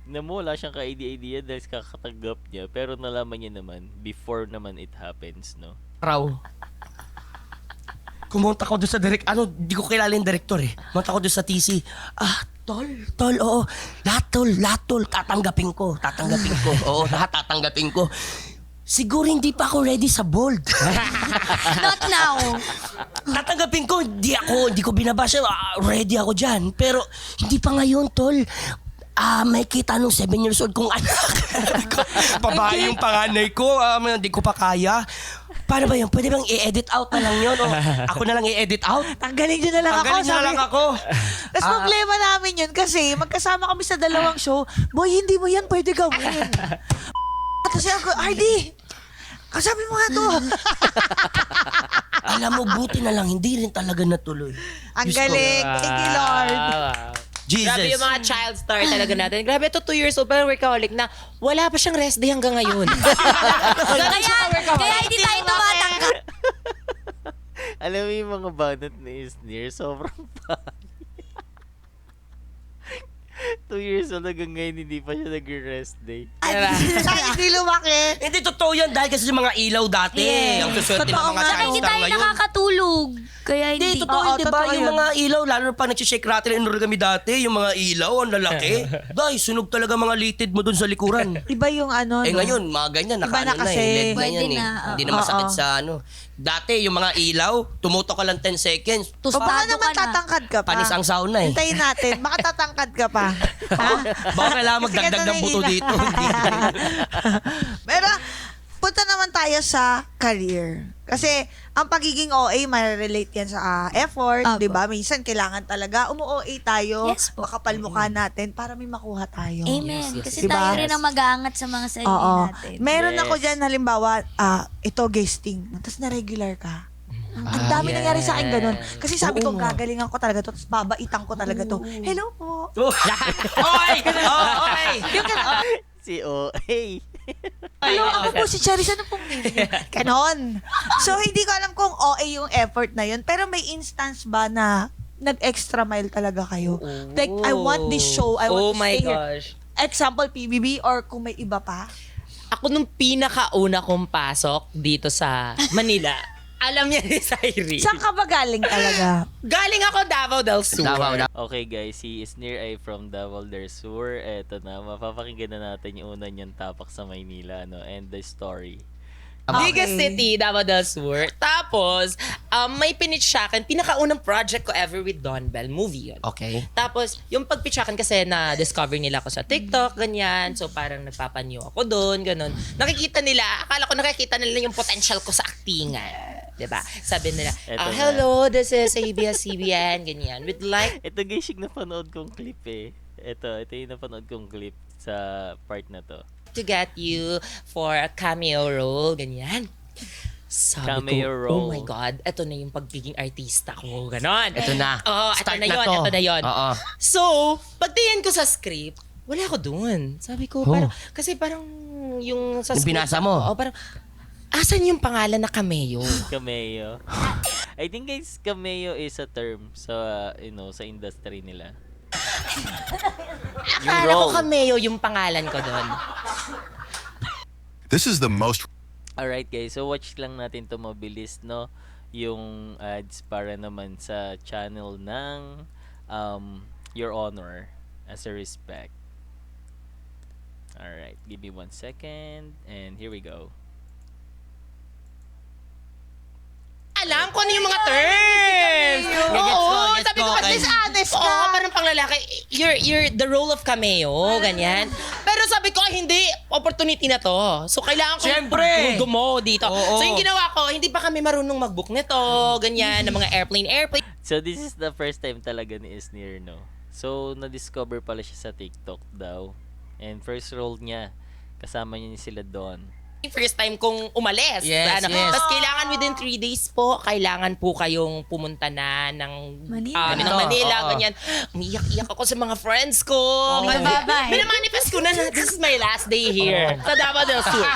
Na mo, wala siyang ka-idea dahil kakatanggap niya. Pero nalaman niya naman, before naman it happens, no? araw. Kumunta ko doon sa di ko kilala yung director Kumunta ko doon sa TC. Tol, oo. Lahat tol, tatanggapin ko. Oo, lahat tatanggapin ko. Siguro hindi pa ako ready sa bold. Not now. Tatanggapin ko, hindi ko binabasa. Ready ako dyan. Pero hindi pa ngayon, tol. May kita nung 7 years old kong anak. Babae yung panganay ko. Hindi ko pa kaya. Paano ba yun? Pwede bang i-edit out na lang yun? O ako na lang i-edit out? Tanggalin nyo na lang ako. Tanggalin nyo na lang ako. Tapos problema namin yun kasi magkasama kami sa dalawang show. Boy, hindi mo yan pwede gawin. Kasi ako, RD, kasabi mo nga to. Alam mo, buti na lang, hindi rin talaga natuloy. Ang Diyos ko. galing. Thank you, Lord. Jesus. Grabe yung mga child star talaga natin. Grabe, ito 2 years old, parang workaholic na wala pa siyang rest day hanggang ngayon. Kaya hindi tayo tumatangka. Alam mo yung mga banat ni Isnir, sobrang pangit. 2 years old hanggang ngayon, hindi pa siya nag-rest day. Ay, hindi lumaki. Hindi totoo yan dahil kasi yung mga ilaw dati. Yes. Ang suswerte ng Totoo mga nga. Saka child hindi star tayo ngayon. nakakatulog. Kaya Hindi, hindi. totoo, Oo, di ba? totoo Yung yun. mga ilaw, lalo na pa nag-shake rattle and origami dati, yung mga ilaw, ang lalaki. Dahil, sunog talaga mga litid mo dun sa likuran. Iba yung ano, Eh no? ngayon, mga ganyan, Iba na naka-ano na kasi. LED na Pwede yan na, Hindi na oo. masakit sa ano. Dati, yung mga ilaw, tumutok ka lang 10 seconds. O baka Tostado naman ka na. tatangkad ka pa. Panis ang sauna eh. Hintayin natin. Baka tatangkad ka pa. Ha? Baka kailangan Kasi magdagdag ganun ng buto yung dito. Pero, punta naman tayo sa career. Kasi, ang pagiging OA, ma-relate yan sa effort, Apo. di ba? Minsan, kailangan talaga umu-OA tayo, Yes po. makapal mukha natin para may makuha tayo. Amen. Yes, yes, Kasi yes. tayo Diba? rin ang mag-aangat sa mga sarili Oo. natin. Meron Yes. ako dyan, halimbawa, ito guesting, tapos na-regular ka. Ang dami nangyari sa akin ganun. Kasi sabi ko, gagalingan ko talaga to, tapos babaitan ko talaga to. Hello po. Oy! Oy! Yung ganun. Si OA. Hello, ako po si Charis. Ano pong name niyo? Ganon. So, hindi ko alam kung OA yung effort na yun. Pero may instance ba na nag-extra mile talaga kayo? Like, I want this show. I want Oh to my stay here. gosh. Example, PBB or kung may iba pa? Ako nung pinakauna kong pasok dito sa Manila, alam niya ni Sairi. Saan ka ba galing talaga? Galing ako Davao del Sur. Okay guys, si Isnir ay from Davao del Sur. Eto na, mapapakinggan na natin yung una niyang tapak sa Maynila, no? And the story. Biggest city, Davao del Sur. Tapos, may pinitch sa akin, pinakaunang project ko ever with Don Bell, movie yun. Okay. Tapos, yung pagpitchakan kasi na-discover nila ako sa TikTok, ganyan. So, parang nagpapanyo ako doon, ganun. Nakikita nila, akala ko nakikita nila yung potential ko sa actingan. Diba? Sabi nila, Eto na. hello, this is ABS-CBN, ganyan. With like, Ito guys, yung napanood kong clip eh. Ito yung napanood kong clip sa part na to. to get you for a cameo role, ganyan. Sabi Cameo ko, role. oh my God, eto na yung pagiging artista ko, ganon. Ito na. Oo, Start ito na na yun, to. ito na yun. Oo. So, pagtingin ko sa script, wala ako dun. Sabi ko, parang, kasi parang yung sa Yung script, binasa mo? Oo, parang, asan yung pangalan na cameo? Cameo. I think guys, cameo is a term sa, sa industry nila. Akala ko cameo yung pangalan ko dun. This is the most Alright guys, so watch lang natin to mabilis, no? Yung ads para naman sa channel ng Your Honor as a respect. Alright, give me 1 second and here we go. Alam ko ano yung mga terms. Gets ko, Oo, gets sabi ko, ko, ba't okay. Miss Honest Marites Oo, ka. parang pang lalaki. You're the role of cameo, ganyan. Pero sabi ko, ay, hindi, opportunity na to. So, kailangan ko Siyempre. gumo dito. Oo. So, yung ginawa ko, hindi pa kami marunong mag-book nito, ganyan, ng mga airplane. So this is the first time talaga ni Isnir, no? So na-discover pala siya sa TikTok daw. And first role niya, kasama niya sila Don. First time kong umalis. Yes, yes. Tapos kailangan within 3 days po, kailangan po kayong pumunta na ng Manila. ng Manila, Oo. ganyan. Umiyak-iyak ako sa mga friends ko. May babay. Minamanifest ko na this is my last day here. Sa Davao del Sur.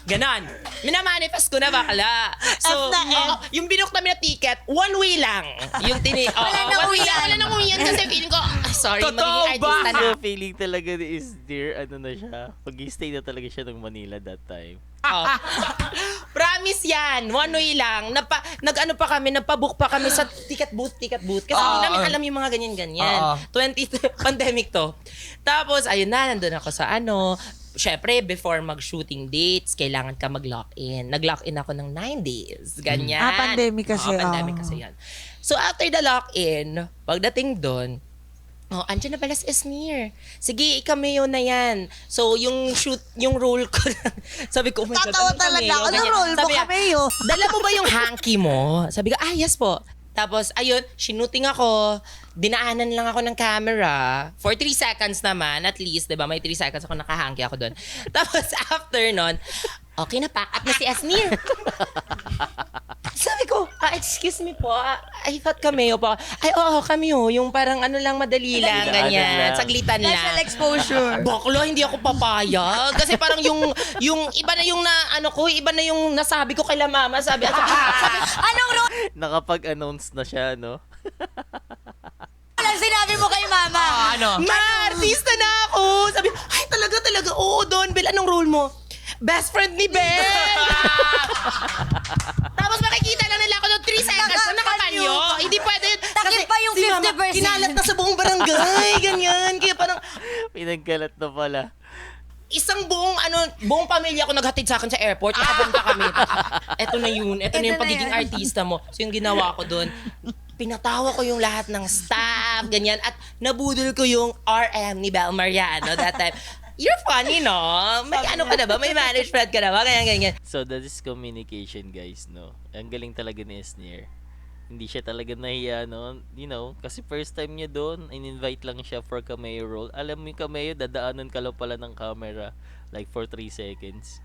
Ganon. Minamanifest ko na bakla. So, F na F. yung binook namin na ticket, one way lang. Yung Wala nang one way lang. uwian. Wala nang uwian kasi feeling ko, sorry, Totoo magiging ba? artista na. So feeling talaga ni Isnir, ano na siya, pag-stay na talaga siya ng Manila that time. Oh. Promise yan. One way lang. Nag-ano pa kami, nagpa-book pa kami sa ticket booth. Kasi hindi namin alam yung mga ganyan-ganyan. Oo. pandemic to. Tapos, ayun na, nandun ako sa syempre, before mag-shooting dates, kailangan ka mag-lock-in. Nag-lock-in ako ng 9 days. Ganyan. Pandemic kasi. Oo, pandemic kasi yan. So, after the lock-in, pagdating doon, andyan na pala si Esnir. Sige, cameo na yan. So, yung role ko, sabi ko, oh my God, Tatawa anong talaga. cameo? Ano Ganyan. role mo, Sabi niya, cameo? Dala mo ba yung hanky mo? Sabi ko, yes po. Tapos, ayun, shinuting ako. Dinaanan lang ako ng camera. For 3 seconds naman, at least, diba? May 3 seconds ako nakahanky ako doon. Tapos, after nun, okay na, pack up na si Esnir. Sabi ko, excuse me po, I thought cameo po. Ay, oo, cameo. Yung parang ano lang, madali lang, Saglitan ganyan. lang. Saglitan Special lang. exposure. Baklo, hindi ako papayag. Kasi parang yung iba na yung iba na yung nasabi ko kay la mama. Sabi, Anong role Nakapag-announce na siya, no? lang sinabi mo kay mama? ma, artista na ako. Sabi, ay talaga, oo, Don Bell, anong role mo? Best friend ni Bell! Tapos makikita lang nila ako ng 3 seconds na nakapanyo. Hindi pwede yun. Takip pa yung si mama, 50%. kinalat na sa buong barangay, ganyan. Kaya parang, Pinagkalat na pala. isang buong pamilya ko naghatid sa akin sa airport. Nakapunta kami. Eto na yung Ito na pagiging yan. artista mo. So yung ginawa ko doon, pinatawa ko yung lahat ng staff, ganyan. At nabudol ko yung RM ni Bel Mariano that time. You're funny, no? May ano ka na ba? May management ka na ba? Ganyan. So that is communication, guys, no? Ang galing talaga ni Esnir. Hindi siya talaga nahiya, no? You know, kasi first time niya doon, in-invite lang siya for cameo role. Alam mo yung cameo, dadaanan ka lang pala ng camera like for 3 seconds.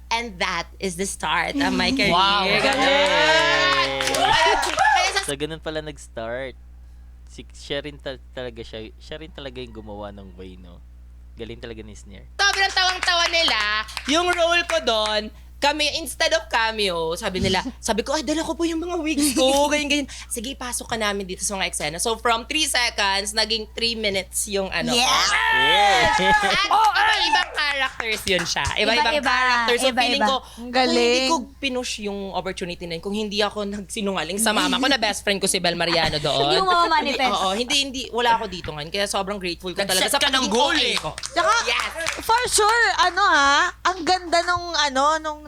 And that is the start of my career. Wow. Ganyan. Kaya sa So ganun pala nag-start. Siya rin talaga yung gumawa ng way, no? Galing talaga ni Esnir. sobrang tawang-tawa nila, yung role ko doon, instead of cameo, sabi ko, ay, dala ko po yung mga wigs ko, ganyan. Sige, pasok ka namin dito sa mga eksena. So, from 3 seconds, naging 3 minutes yung ano. Yeah! At iba-ibang characters yun siya. Iba-ibang Iba-iba. characters. So, feeling Iba-iba. ko, Ang kung galing. hindi ko pinush yung opportunity na yun, kung hindi ako nagsinungaling sa mama ko na best friend ko si Bel Mariano doon. Hindi mo mamamanifest. Hindi, wala ako dito ngayon. Kaya sobrang grateful ko talaga sa Nag-set ka ng pagiging goal, OA eh. ko. Tsaka, Yes! for sure, ang ganda nung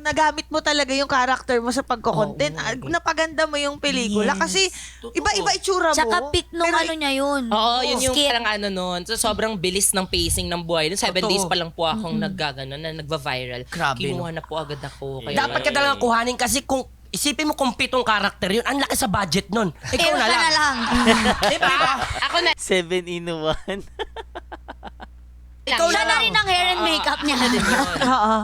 nagamit mo talaga yung character mo sa pagko-content. Napaganda mo yung pelikula. Yes. Kasi, iba-iba itsura mo. Tsaka pick nung Pero ano niya yun. Oo, yun yung Skit. parang ano nun. So, sobrang bilis ng pacing ng buhay. 7 Totoo. days pa lang po akong naggagano na nagva-viral. Grabe, Kinuha na po agad ako. Kaya, Dapat ka talagang kuhanin kasi kung isipin mo kung 7 karakter yun, ang laki sa budget nun. Ikaw Pero na ka lang. na lang. Diba? Ako na 7 in 1. Ikaw Siya na na lang. rin ang hair and makeup niya. Oo.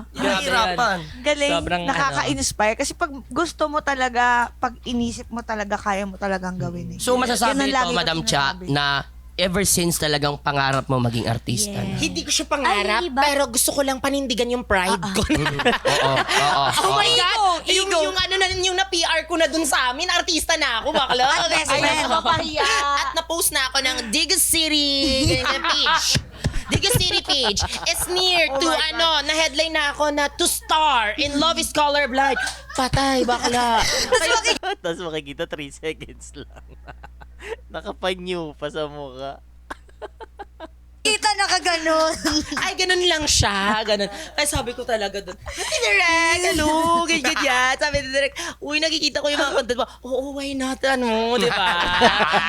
Hirapan. Galing, Sobrang nakaka-inspire. Kasi pag gusto mo talaga, pag inisip mo talaga, kaya mo talagang gawin eh. So Yun masasabi ang nito, lagi ko Madam Cha, sinasabi. na ever since talagang pangarap mo maging artista. Yeah. na. Hindi ko siya pangarap, Ay, ba? pero gusto ko lang panindigan yung pride ko. Oo. Oh my God! Ego. Yung ano na, yung na-PR ko na dun sa amin, artista na ako, bakla. At best friend. Mapahiya. At na-post na ako ng Diga City ganyan, page. Diga City page. It's near to na-headline na ako na to star in Love is Colorblind. Patay, bakla. Tapos makikita 3 seconds lang. Nakapanyo pa sa mukha. Kita na nakaganon. Ay, ganun lang siya. Ganun. Kaya sabi ko talaga doon, Ate Direk, ano, ganyan. Sabi ni Direk, uy, nakikita ko yung mga content mo. Oo, why not, ano, di ba?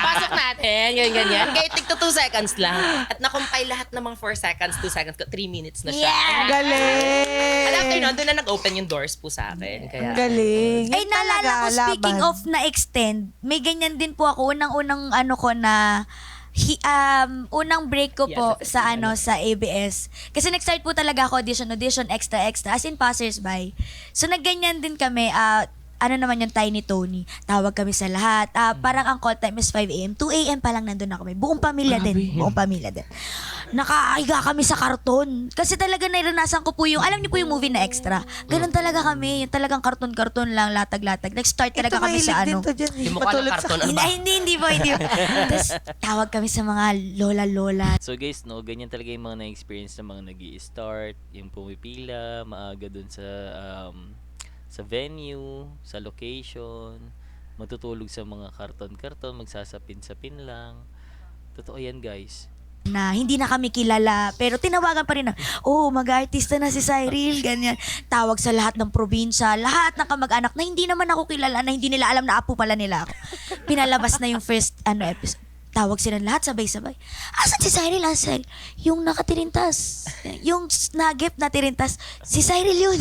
Pasok natin, ganyan. Kaya tigto 2 seconds lang. At nakumpay lahat ng mga 4 seconds, 2 seconds, 3 minutes na siya. Yeah. Galing. And after nun, doon na nag-open yung doors po sa akin. Kaya, Ang galing. Ay, Yun naalala talaga, ko, speaking laban. of na-extend, may ganyan din po ako. Unang-unang ano ko na, unang break ko po Yes, sa ABS. Kasi nag-start po talaga ako audition, extra, as in passers-by. So, nagganyan din kami, ano naman yung Tiny Tony. Tawag kami sa lahat. Parang ang call time is 5 a.m. 2 a.m. pa lang nandun na kami. Buong pamilya din. Nakaiga kami sa karton. Kasi talaga naranasan ko po yung, alam niyo po yung movie na Extra. Ganun talaga kami. Yung talagang karton-karton lang, latag-latag. Nag-start talaga kami sa mahilig din ano. to dyan, eh. yung mukha ng Patulog sa- karton, ano ba? Hindi po. Tapos tawag kami sa mga lola-lola. So guys, no, ganyan talaga yung mga na-experience ng mga nag-i-start, yung pumipila, maaga dun sa venue, sa location, matutulog sa mga karton-karton, magsasapin-sapin lang. Totoo yan, guys. Na hindi na kami kilala, pero tinawagan pa rin na, mag-artista na si Cyril, ganyan. Tawag sa lahat ng probinsya, lahat ng kamag-anak na hindi naman ako kilala, na hindi nila alam na apo pala nila ako. Pinalabas na yung first episode. Tawag sila lahat sabay-sabay. Asan si Cyril? Asan? Yung nakatirintas. Yung nagip na tirintas. Si Cyril yun.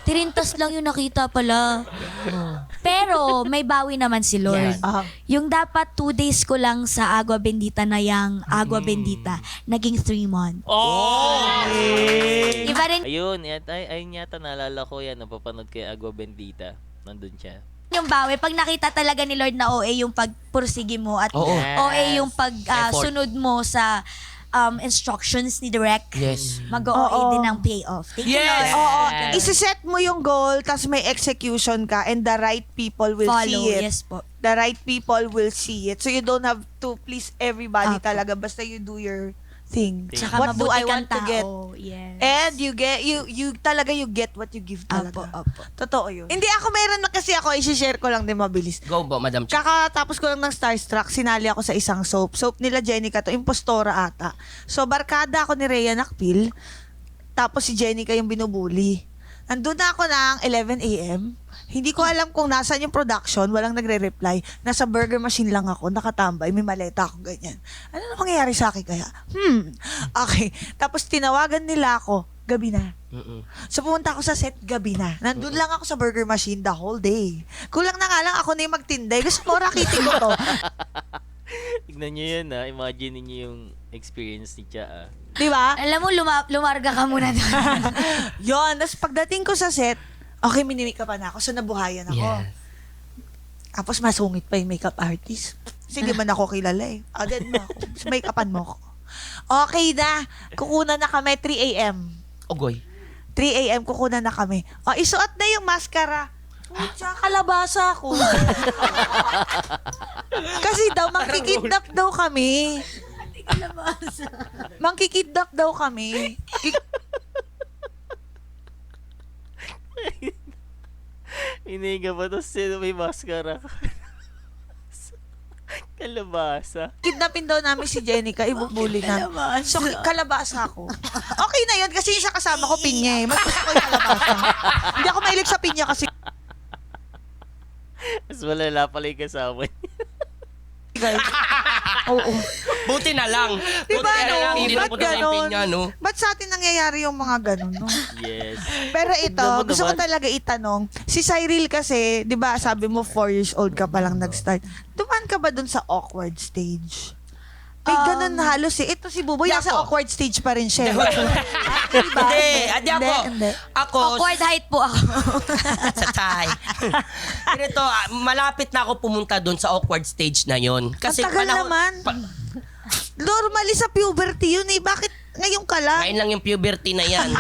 Tirintas lang yung nakita pala. Pero may bawi naman si Lord. Yes. Yung dapat 2 days ko lang sa Agua Bendita na yung Agua Bendita, naging 3 months. Iba rin Ayun, ayun yata naalala ko yan, napapanood kay Agua Bendita. Nandun siya. yung bawi. Pag nakita talaga ni Lord na OA yung pagpursige mo at Oo. OA yung Effort. pag-sunod mo sa instructions ni Direk, Yes. mag-OA Oo. din ang payoff. Thank you, Yes. Lord. Oo, isiset mo yung goal, tas may execution ka, and the right people will Follow, see it. yes po. The right people will see it. So you don't have to please everybody Apo. talaga, basta you do your thing. Tsaka What do mabuti I kang want to get? tao. Yes. And you get what you give talaga. Apo. Totoo yun. Hindi ako, meron na kasi ako, i-share ko lang din mabilis. Go po, Madam Cha. Tsaka tapos ko lang ng Starstruck, sinali ako sa isang soap. Soap nila Jenica to, impostora ata. So barkada ako ni Rhea Nakpil, tapos si Jenica yung binubuli. Andun na ako ng 11 a.m. Hindi ko alam kung nasaan yung production, walang nagre-reply. Nasa burger machine lang ako, nakatambay, may maleta ako ganyan. Ano na mangyayari sa akin kaya? Okay. Tapos tinawagan nila ako, gabi na. So pumunta ako sa set, gabi na. Nandun lang ako sa burger machine the whole day. Kulang na nga lang ako na yung magtinday. Gusto mo rakitin ko to. Tignan nyo yun, imagine niyo yung experience ni Cha, Di ba? Alam mo, lumarga ka muna doon. Yun. Tapos pagdating ko sa set, okay, minimake pa na ako. So nabuhayan ako. Yes. Tapos masungit pa yung makeup artist. Kasi di man ako kilala eh. Agad mo ako. So make-upan mo ako. Okay na. Kukunan na kami 3 a.m. Ogoy. 3 a.m. kukunan na kami. O, isuot na yung mascara. Pucha, kalabasa ako. Kasi daw, mangkikidnap daw kami. Mangkikidnap daw kami. Iniga pa to, sino may maskara ka? Kalabasa. Kidnapin daw namin si Jenica, ibubuli na. So, kalabasa ako. Okay na yun, kasi yung sa kasama ko, pinya eh. Mas gusto ko yung kalabasa. Hindi ako mahilig sa pinya kasi, Mas malala pala yung kasama niya. guys. Oo. Buti na lang. Diba, Buti na no? lang. Hindi na Ba't po sa ganon? pinya, no? Ba't sa atin nangyayari yung mga ganun, no? Yes. Pero ito, Tignan mo gusto ko naman. talaga itanong, si Cyril kasi, di ba, sabi mo 4 years old ka pa lang nag-start. Duman ka ba dun sa awkward stage? May ganun na halos eh. Ito si Buboy, Di nasa ako. awkward stage pa rin siya. Hindi, adi ako. Hindi. Ako, Awkward height po ako. sa Thai. Ganito, malapit na ako pumunta doon sa awkward stage na yon. Kasi Ang tagal naman. Normally sa puberty yun eh. Bakit ngayon ka lang? Ngayon lang yung puberty na yan.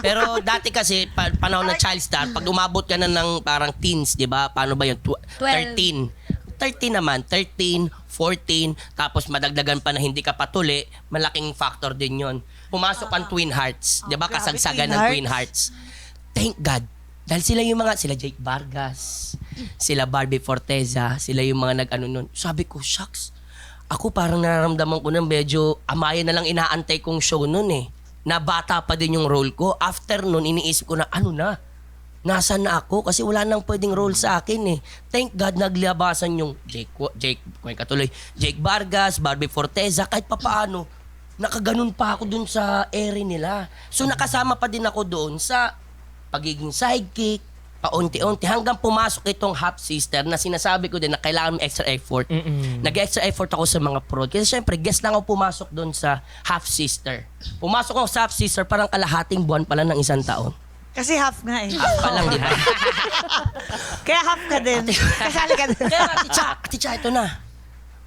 Pero dati kasi, panahon ng child star, pag umabot ka na ng parang teens, di ba? Paano ba yun? 13. 13 naman, 13, 14, tapos madagdagan pa na hindi ka patuli, malaking factor din yon. Pumasok ang Twin Hearts, di ba? grabe, Kasagsagan Twin ng Hearts. Twin Hearts. Thank God. Dahil sila yung mga, sila Jake Vargas, sila Barbie Forteza, sila yung mga nag-ano nun. Sabi ko, shucks, ako parang nararamdaman ko na medyo Amaya na lang inaantay kong show nun eh. Na bata pa din yung role ko. After nun, iniisip ko na ano na. Nasaan na ako? Kasi wala nang pwedeng role sa akin eh. Thank God naglabasan yung Jake Vargas, Barbie Forteza, kahit papaano. Nakaganon pa ako dun sa ere nila. So nakasama pa din ako doon sa pagiging sidekick, paunti-unti hanggang pumasok itong half sister na sinasabi ko din na kailangan ng extra effort. Nag-extra effort ako sa mga prod. Kasi syempre, guest lang ako pumasok doon sa half sister. Pumasok ako sa half sister parang kalahating buwan pala ng isang taon. Kasi half nga eh. Half pa lang, di ba? Kaya half ka din. Kasali ka din. Kaya ticha, ito na.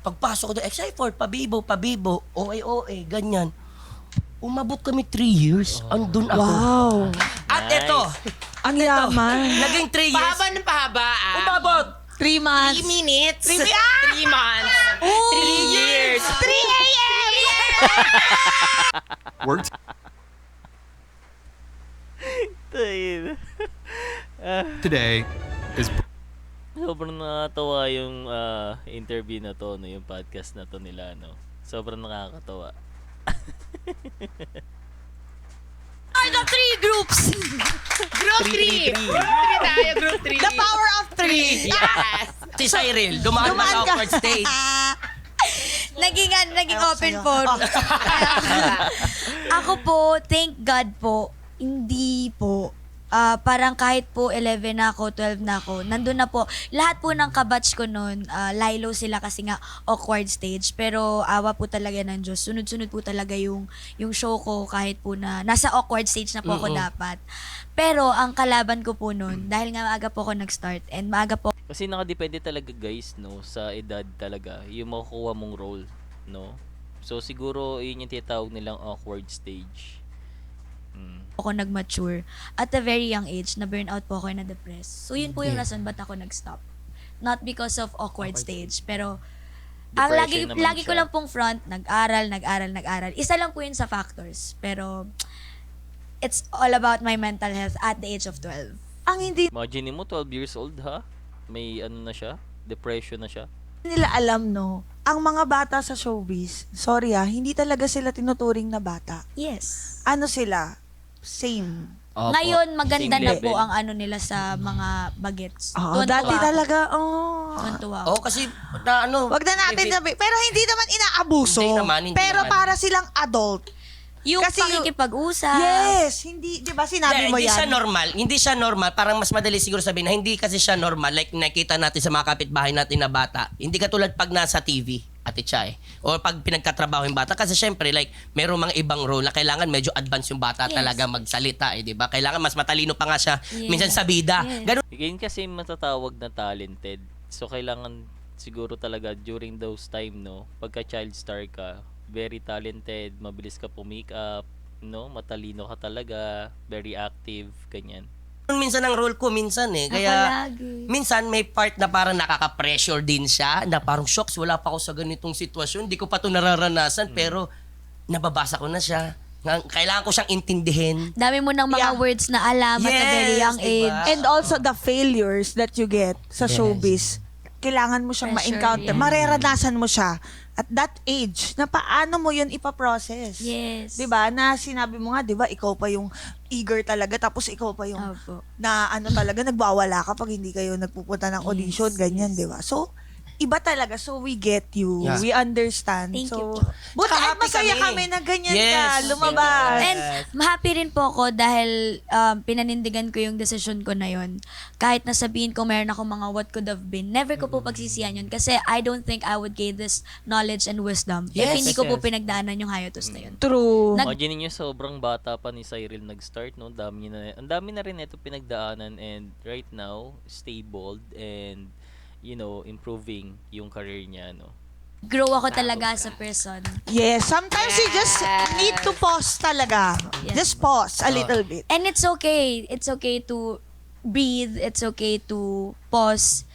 Pagpasok ko doon, extra effort, pabibo, OA, ganyan. Umabot kami 3 years. Andun ako. Wow. At ito, Ang yaman. naging 3 years. Pahaba ng pahaba. Umabot. 3 months. 3 minutes. 3 months. 3 years. 3 a.m. Worked. Tayo. Today is Sobrang nakakatawa yung interview na to, no, yung podcast na to nila, no. Sobrang nakakatawa. Are the 3 groups? Group 3. Group 3 tayo, group 3. The power of 3. Yes. Si Cyril, dumaan pa sa awkward stage. naging Ewan open sa'yo. forum. Ako po, thank God po, hindi po. Parang kahit po 11 na ako, 12 na ako, nandun na po. Lahat po ng kabatch ko noon, Lilo sila kasi nga awkward stage. Pero awa po talaga ng Diyos. Sunod-sunod po talaga yung show ko kahit po na nasa awkward stage na po ako dapat. Pero ang kalaban ko po noon, dahil nga maaga po ako nag-start and maaga po Kasi nakadepende talaga guys, no, sa edad talaga, yung makukuha mong role, no. So siguro yun yung tinatawag nilang awkward stage. ako nag-mature. At a very young age, na-burnout po ako and na-depress. So, yun po yung rason ba't ako nag-stop. Not because of awkward stage, pero ang Depression naman lagi ko siya. lang pong front, nag-aral. Isa lang po yun sa factors. Pero, it's all about my mental health at the age of 12. Ang hindi Imagine mo 12 years old, ha? May ano na siya, depression na siya. nila alam, no, ang mga bata sa showbiz, sorry hindi talaga sila tinuturing na bata. Yes. Ano sila? Same. Ngayon, maganda Same na level. po ang ano nila sa mga bagets. Oo, Tuwan-tuwa dati ako. talaga, Tuwan-tuwa ako. Oh, kasi na ano. Wag na natin sabi. Pero hindi naman inaabuso. Hindi pero naman. para silang adult. Yung kasi pakikipag-usap. Yes, hindi, 'di ba sinabi mo hindi yan? Hindi siya normal. Parang mas madali siguro sabihin na hindi kasi siya normal. Like nakita natin sa mga kapitbahay natin na bata. Hindi katulad pag nasa TV, Ate Chay. O pag pinagtatrabaho yung bata. Kasi syempre, like, merong mga ibang role na kailangan medyo advance yung bata Yes. talaga magsalita, di ba? Kailangan mas matalino pa nga siya. Yes. Minsan sa bida. Yes. Ganun. Yun kasi matatawag na talented. So kailangan siguro talaga during those time, no, pagka child star ka, very talented, mabilis ka pumake-up, no, matalino ka talaga, very active, ganyan. Minsan ang role ko, minsan eh. Ako Kaya, lagi. minsan may part na parang nakaka-pressure din siya. Na parang, shocks, wala pa ako sa ganitong sitwasyon. Hindi ko pa ito nararanasan. Pero, nababasa ko na siya. Kailangan ko siyang intindihin. Dami mo ng mga Yeah. words na alam at a very Yes, young diba? age. And also the failures that you get sa showbiz. Kailangan mo siyang Pressure, ma-encounter. yeah. Mareranasan mo siya at that age na paano mo yun ipaprocess. Yes. 'Di ba? Na sinabi mo nga, 'di ba, ikaw pa yung eager talaga tapos ikaw pa yung Opo. na ano talaga nagwawala ka pag hindi kayo nagpupunta ng audition, Yes, ganyan, 'di ba? So iba talaga. So we get you. Yeah. We understand. Thank so you po. buti Tsaka ay happy masaya kami. kami na ganyan Yes. ka lumabas. And happy rin po ako dahil pinanindigan ko yung decision ko na yun. Kahit nasabihin ko meron ako mga what could have been, never ko po pagsisiyan yun. Kasi I don't think I would gain this knowledge and wisdom if Yes, hindi ko po yes. pinagdaanan yung hiatus na yun. True. Imagine niyo sobrang bata pa ni Cyril nag-start, no? Ang dami na rin ito pinagdaanan, and right now stable and improving yung career niya, no. Grow ako talaga as a person. Yes, sometimes you just need to pause talaga. Yes. Just pause a little bit. And it's okay. It's okay to breathe. It's okay to pause.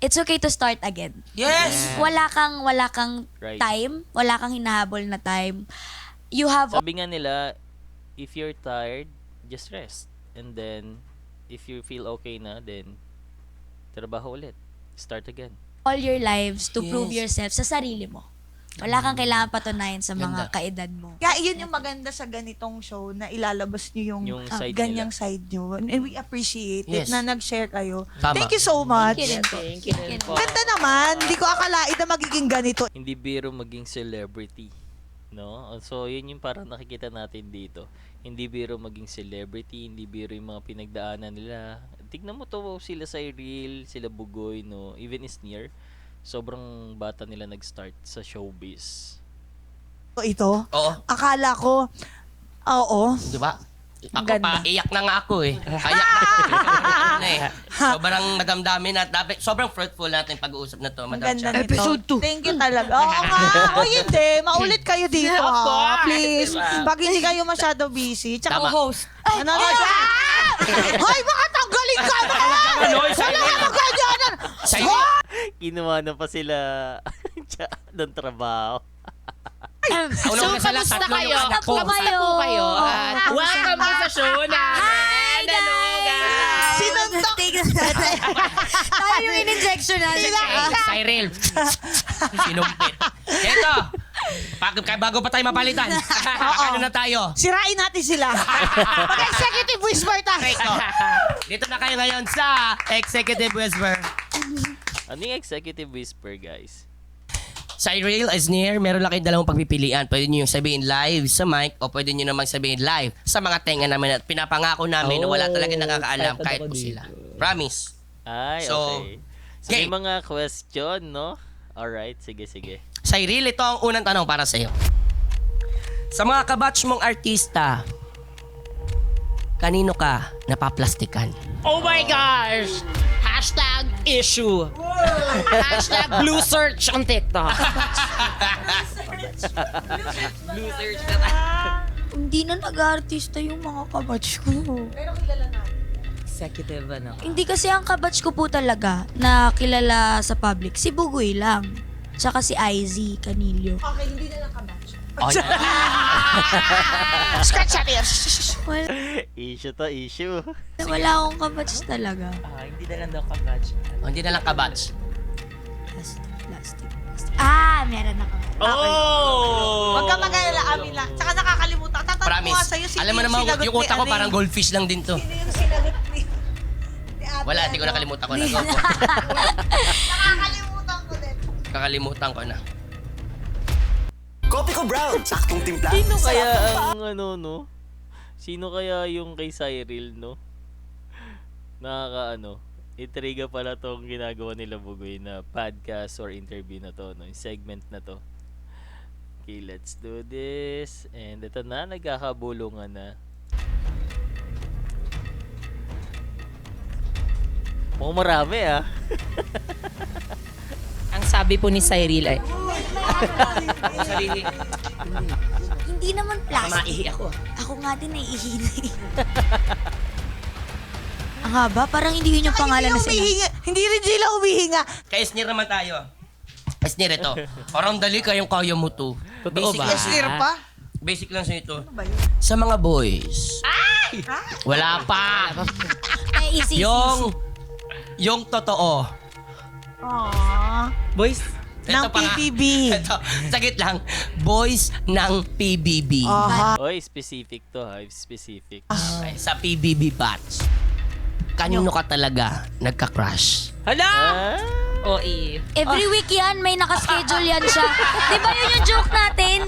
It's okay to start again. Yes! Wala kang Right. time. Wala kang hinahabol na time. You have Sabi nga nila, if you're tired, just rest. And then, if you feel okay na, then trabaho ulit. Start again. all your lives to prove Yes. yourself sa sarili mo. Wala kang kailangan patunayan sa mga Ganda. kaedad mo. Kaya yun yung maganda sa ganitong show na ilalabas nyo yung, Yung side ganyang nila. side nyo. And we appreciate it Yes. na nag-share kayo. Tama. Thank you so much. Thank you rin po. Ganda naman. Hindi ko akalain na magiging ganito. Hindi biro maging celebrity, no? So, yun yung parang nakikita natin dito. Hindi biro maging celebrity, hindi biro yung mga pinagdaanan nila. Tignan mo to, sila Cyril, sila Bugoy, no? Even Isneer, sobrang bata nila nag-start sa showbiz. Ito, Oo. akala ko, oo. Di ba? Ako Ganda. pa, iyak na nga ako eh. Iyak na eh. Sobrang nadamdamin at dapat, sobrang fruitful natin pag-uusap na to, Ang Madam ganda Cha. nito. Thank you talaga. Oo nga. O hindi, maulit kayo dito. Ha? Please. Pag hindi kayo masyado busy. Tsaka Tama. host. Ano na siya? Hoy, baka tanggalin ka na! Wala ka magkadyanan! Sa'yo. Kinuha na pa sila ng trabaho. So, kamusta kayo? Kamusta po kayo? At welcome po sa show namin. Hello, guys! Sinuntok! Tayo yung in-injection natin. Cyril. Sinumpit. Ito. Bago pa tayo mapalitan. Ano na tayo? Sirain natin sila. Mag-executive whisper tayo. Ito. Dito na kayo ngayon sa Executive Whisper. Ano yung executive whisper, guys? Cyril, Isneer, meron lang kayong dalawang pagpipilian. Pwede nyo yung sabihin live sa mic o pwede nyo namang sabihin live sa mga tenga namin at pinapangako namin na wala talaga nakakaalam kahit po sila. Promise. Ay, So, okay. So, may game. mga question, no? Alright, sige. Cyril, ito ang unang tanong para sa'yo. Sa mga kabatch mong artista, kanino ka napaplastikan? Oh my gosh! Hashtag issue. Hashtag blue search on TikTok. Blue search na Hindi na nag-artista yung mga kabatch ko. Executive Hindi kasi ang kabatch ko po talaga na kilala sa public, si Bugoy lang. Tsaka si IZ Canillo. Okay, hindi na lang kabatch. Ay, Scratch out here. Issue. Wala akong kabatch talaga. hindi na lang daw kabatch. hindi na lang kabatch. Plastic. Meron ako. Oh! Huwag ka mag-alala, amin lang. Tsaka nakakalimutan. Tatanong ko nga Promise. sa'yo, sino Alam mo yung naman, sinagot yung ni utak ko ano parang eh? goldfish lang din to. Sino yung sinagot ni ate? Wala, hindi ko nakalimutan ko na. Nakakalimutan ko din. Kakalimutan ko na. Kopi ko brown, saktong timpla. Sino kaya ang no? Sino kaya yung kay Cyril, no? Intriga pala tong ginagawa nila Bugoy na podcast or interview na to, no? Yung segment na to. Okay, let's do this. And ito na, nagkakabulungan na. Mukhang marami, ah. Ang sabi po ni Cyril ay, Hindi naman plastic. Maihi ako. Ako nga din naiihi na eh. Ang haba, parang hindi yun yung pangalan na sila. Hindi rin sila humihinga. Kay Esnir naman tayo. Esnir ito. Parang dali kayong kaya mo to. Totoo ba? Clear pa? Basic lang sa ito. Sa mga boys. Wala pa. Naiisi. Yung totoo. Aww. Boys, Ng Ito pa nga. PBB. Ito, sagit lang. Boys ng PBB. Aha. Oy, specific to, ha? Specific. Okay, sa PBB batch. Kanino ka talaga nagka-crush? hala! Ah? OE. Every week yan, may nakaschedule yan siya. Di ba yun yung joke natin?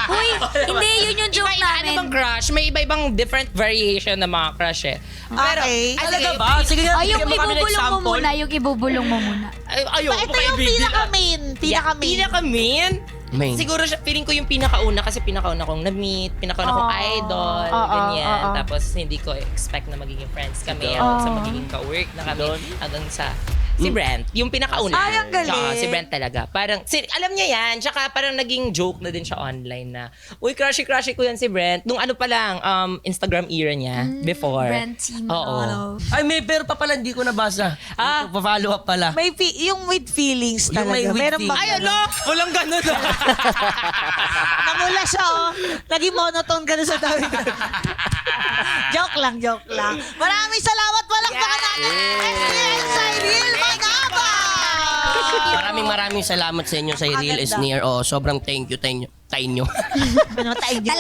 Uy, hindi, yun yung joke Iba-iba, ano namin. bang crush? May iba-ibang different variation ng mga crush eh. Pero, Okay. Talaga ba? Sige nga, Ay, yung bigyan mo kami ng ibubulong mo example. muna, yung ibubulong mo muna. Ayoko Ito kay yung Big Deal. pinaka-main. Pinaka-main. Pinaka-main? Main. Siguro siya, feeling ko yung pinakauna kasi pinakauna kong na-meet, pinakauna kong idol, ganyan. Tapos hindi ko expect na magiging friends kami hanggang sa magiging ka-work na kami Don? hanggang sa si Brent, yung pinakauna. Ay, ang galing. Tsaka si Brent talaga. Parang, alam niya yan, tsaka parang naging joke na din siya online na, uy, crushy ko yan si Brent. Nung ano pa lang, Instagram era niya, before. Brent Simo. Oo. Ay, may pero pa pala, hindi ko nabasa. Pa-follow up pala. May yung with feelings Yung talaga. may with Meron ba? feelings. Ay, ano? Walang ganun. Namula siya, oh. Naging monotone ka na sa dami. Joke lang. Maraming salamat. Palakpakan natin. SPN Cyril Magabang! Maraming salamat sa inyo sa Real is Near. Oh, sobrang thank you. Ano tayo dito?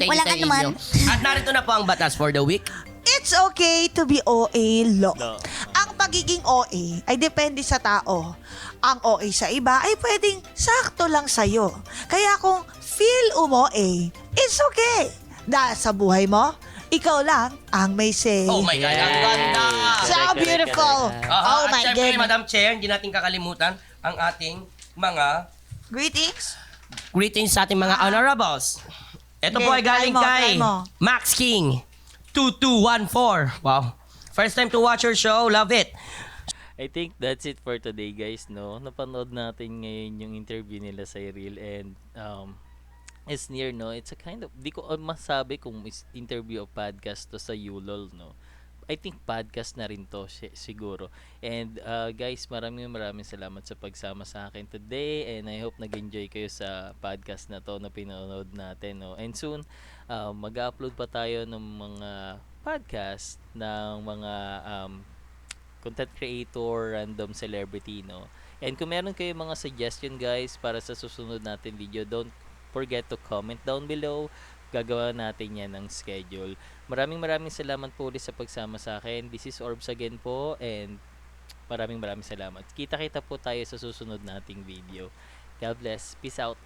Wala ka naman. At narito na po ang batas for the week. It's okay to be OA law. No. Ang pagiging OA ay depende sa tao. Ang OA sa iba ay pwedeng sakto lang sa'yo. Kaya kung feel umo-A, it's okay. Dahil sa buhay mo, ikaw lang ang may say. Oh my God, ang ganda! So beautiful. Oh At my syempre, goodness. Madam Chair, hindi natin kakalimutan ang ating mga Greetings. greetings sa ating mga honorables. Ito Okay, po ay galing try kay mo. Max King 2214. Wow. First time to watch your show. Love it. I think that's it for today, guys, no? Napanood natin ngayon yung interview nila sa Real and it's near, no? It's a kind of, di ko masabi kung is interview o podcast to sa Yulol, no? I think podcast na rin to siguro. And guys, maraming salamat sa pagsama sa akin today and I hope nag-enjoy kayo sa podcast na to na pinanood natin, no? And soon, mag-upload pa tayo ng mga podcast ng mga content creator, random celebrity, no? And kung meron kayo mga suggestion, guys, para sa susunod natin video, don't forget to comment down below. Gagawa natin yan ng schedule. Maraming salamat po ulit sa pagsama sa akin. This is Orbs again po and maraming salamat. Kita-kita po tayo sa susunod nating video. God bless. Peace out.